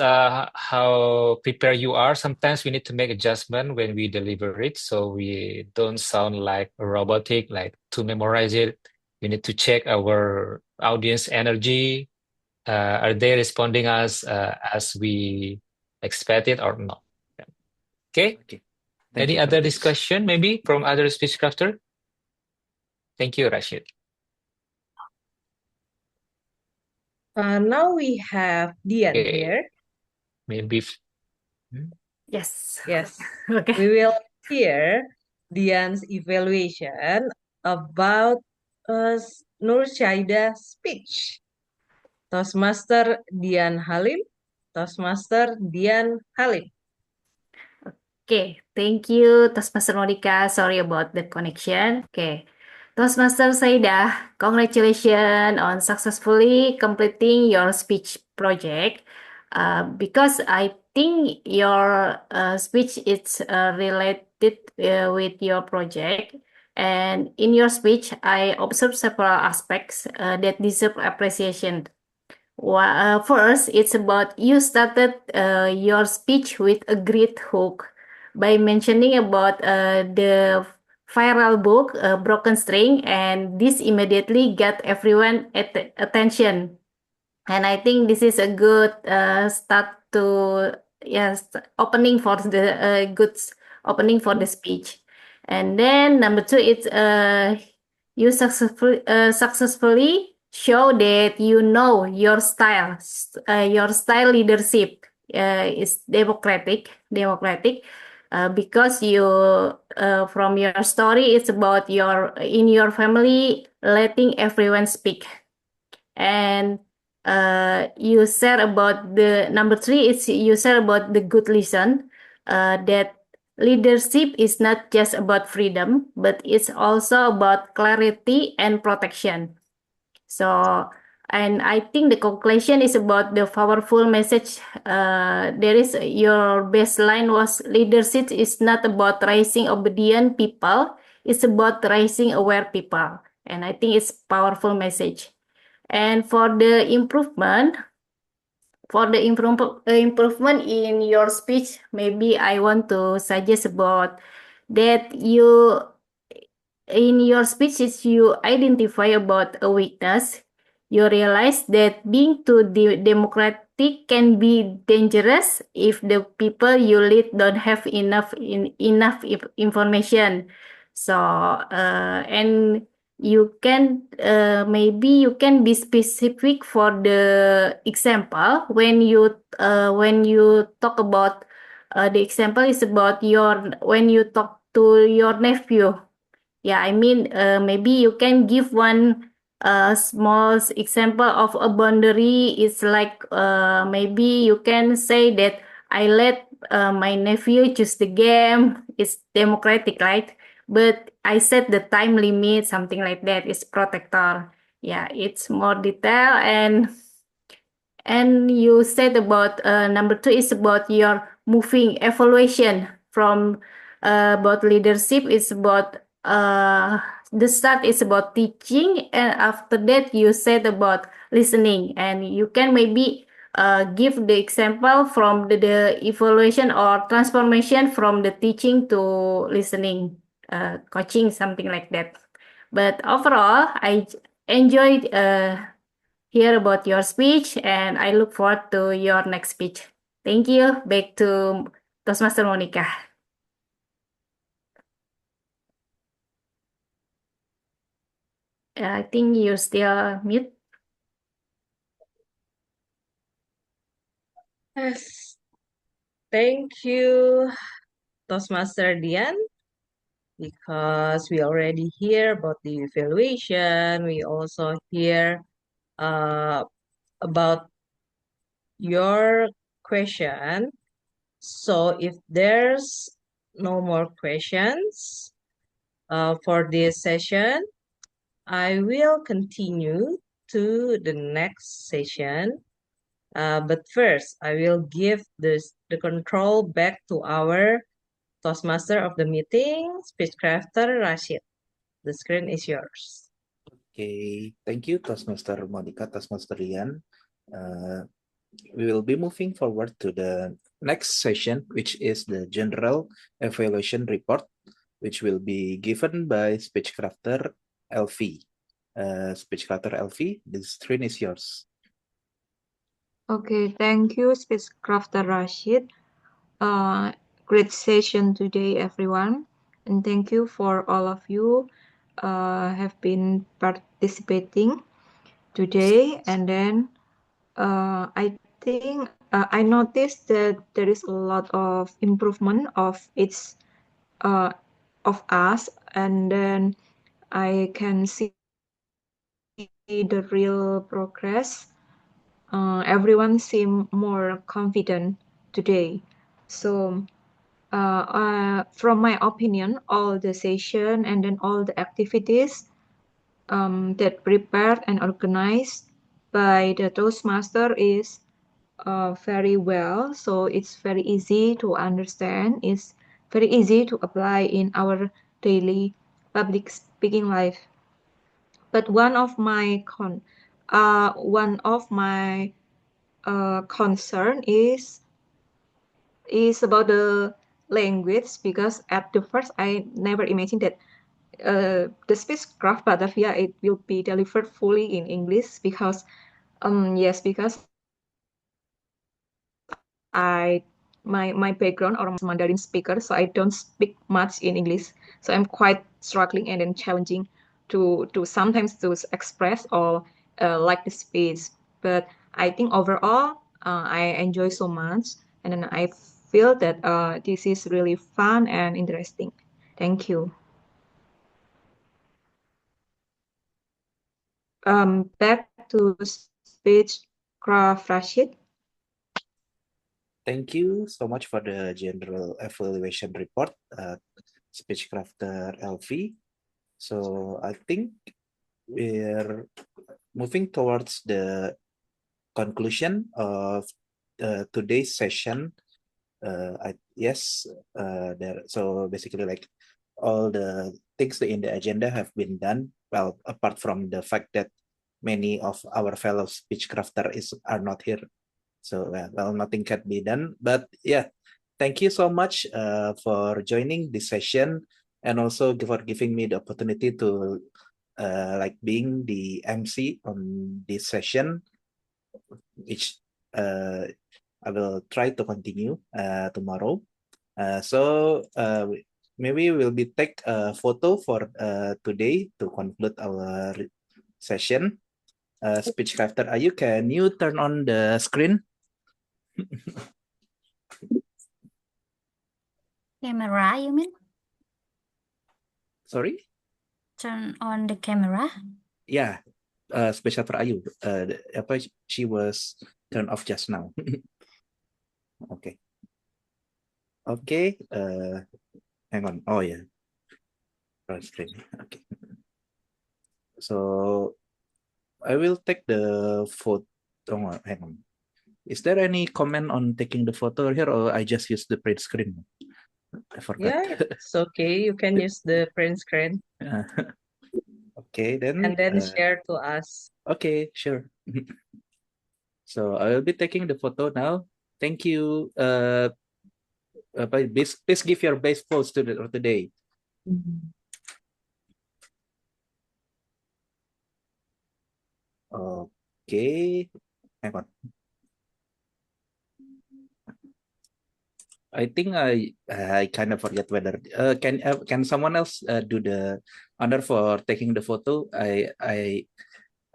how prepared you are, sometimes we need to make adjustment when we deliver it, so we don't sound like robotic, like to memorize it. We need to check our audience energy. Are they responding as we expected or not? Okay. Thank Any you for other the tips. discussion maybe from other speechcrafter? Thank you, Rasyid. Now we have Dian Okay. here. Maybe. Yes. Yes. Okay. We will hear Dian's evaluation about Nurhuda's speech. Toastmaster Dian Halim. Toastmaster Dian Halim. Okay, thank you, Toastmaster Monica. Sorry about the connection. Okay, Toastmaster Saidah, congratulations on successfully completing your speech project. Because I think your speech is related with your project. And in your speech, I observed several aspects that deserve appreciation. First, it's about you started your speech with a great hook by mentioning about the viral book Broken String, and this immediately got everyone attention. And I think this is a good start to opening for the opening for the speech. And then number two, it's you successfully show that you know your style. Your style leadership is democratic, because you from your story it's about your in your family letting everyone speak. And you said about the number three is you said about the good listen, that leadership is not just about freedom, but it's also about clarity and protection. So, and I think the conclusion is about the powerful message. There is your baseline was leadership is not about raising obedient people, it's about raising aware people. And I think it's powerful message. And for the improvement in your speech, maybe I want to suggest about that you in your speeches you identify about a weakness. You realize that being too democratic can be dangerous if the people you lead don't have enough information. So and you can maybe you can be specific for the example when you talk about the example is about your when you talk to your nephew. Yeah, I mean, maybe you can give one small example of a boundary. It's like maybe you can say that I let my nephew choose the game. It's democratic, right? But I set the time limit, something like that. It's protector. Yeah, it's more detail. And you said about number two is about your moving evaluation from about leadership is about the start is about teaching, and after that you said about listening, and you can maybe give the example from the evaluation or transformation from the teaching to listening, coaching, something like that. But overall, I enjoyed hear about your speech, and I look forward to your next speech. Thank you. Back to Toastmaster Monica. I think you're still mute. Yes. Thank you, Toastmaster Dian, because we already hear about the evaluation. We also hear about your question. So if there's no more questions for this session, I will continue to the next session. But first, I will give the control back to our Toastmaster of the meeting, speechcrafter Rasyid. The screen is yours. Okay, thank you, Toastmaster Monica, Toastmaster Rian. We will be moving forward to the next session, which is the general evaluation report, which will be given by speechcrafter Elvi. Speechcrafter Elvi, the screen is yours. Okay, thank you, Spacecrafter Rashid. Great session today, everyone. And thank you for all of you have been participating today. And then I think I noticed that there is a lot of improvement of each of us. And then I can see the real progress. Everyone seemed more confident today. So, from my opinion, all the session and then all the activities that prepared and organized by the Toastmaster is very well. So it's very easy to understand. It's very easy to apply in our daily public speaking life. But one of my concern is about the language, because at the first I never imagined that the spacecraft Batavia it will be delivered fully in English, because yes, because my background or Mandarin speaker, so I don't speak much in English, so I'm quite struggling and then challenging to sometimes to express or like the speech. But I think overall I enjoy so much, and then I feel that this is really fun and interesting. Thank you. Back to speechcraft Rashid. Thank you so much for the general evaluation report, speechcrafter Elvi. So I think we're moving towards the conclusion of today's session. So basically, like all the things in the agenda have been done. Well, apart from the fact that many of our fellow speechcrafters are not here, so well, nothing can be done. But yeah, thank you so much for joining this session, and also for giving me the opportunity to like being the MC on this session, which I will try to continue tomorrow. So maybe we'll be take a photo for today to conclude our session. Speechcrafter Ayu, can you turn on the screen? Camera, you mean? Sorry? Turn on the camera? Yeah, Speechcrafter Ayu. She was turned off just now. Okay. Okay. Hang on. Oh yeah. Screen. Okay. So I will take the photo. Oh, hang on. Is there any comment on taking the photo here, or I just use the print screen? I forgot. Yeah, it's okay. You can use the print screen. Okay, then. And then share to us. Okay, sure. So I will be taking the photo now. Thank you. Please give your best pose to today. Okay. Hang on. I think I kind of forget whether can someone else do the honor for taking the photo.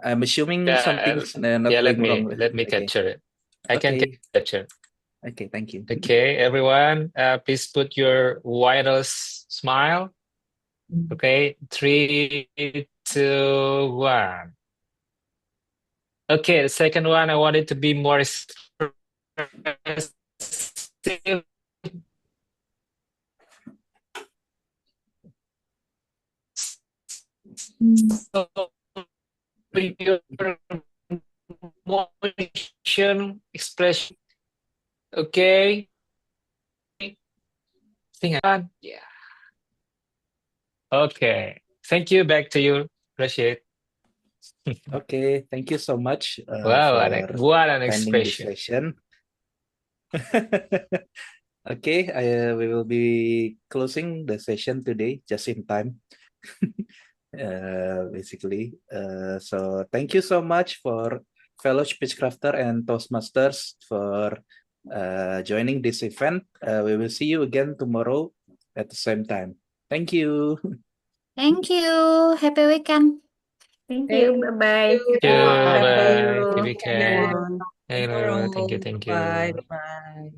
I'm assuming something's not let going me wrong. let me capture it. I can capture. Okay, thank you. Okay, everyone, please put your widest smile. Okay, 3, 2, 1. Okay, the second one, I want it to be more expressive. So your motion expression, okay? Sing on. Yeah. Okay. Thank you. Back to you, Rashid. Okay, thank you so much Wow, for what an attending this expression. session. Okay, we will be closing the session today just in time. Basically. So thank you so much for fellow Speechcrafter and Toastmasters for joining this event. We will see you again tomorrow at the same time. Thank you. Thank you. Happy weekend. Thank Thank you. Bye-bye. you. Thank you. Happy Bye. Happy you, weekend. everyone. Hey, Laura. tomorrow. Thank you. Thank Bye. you. Bye.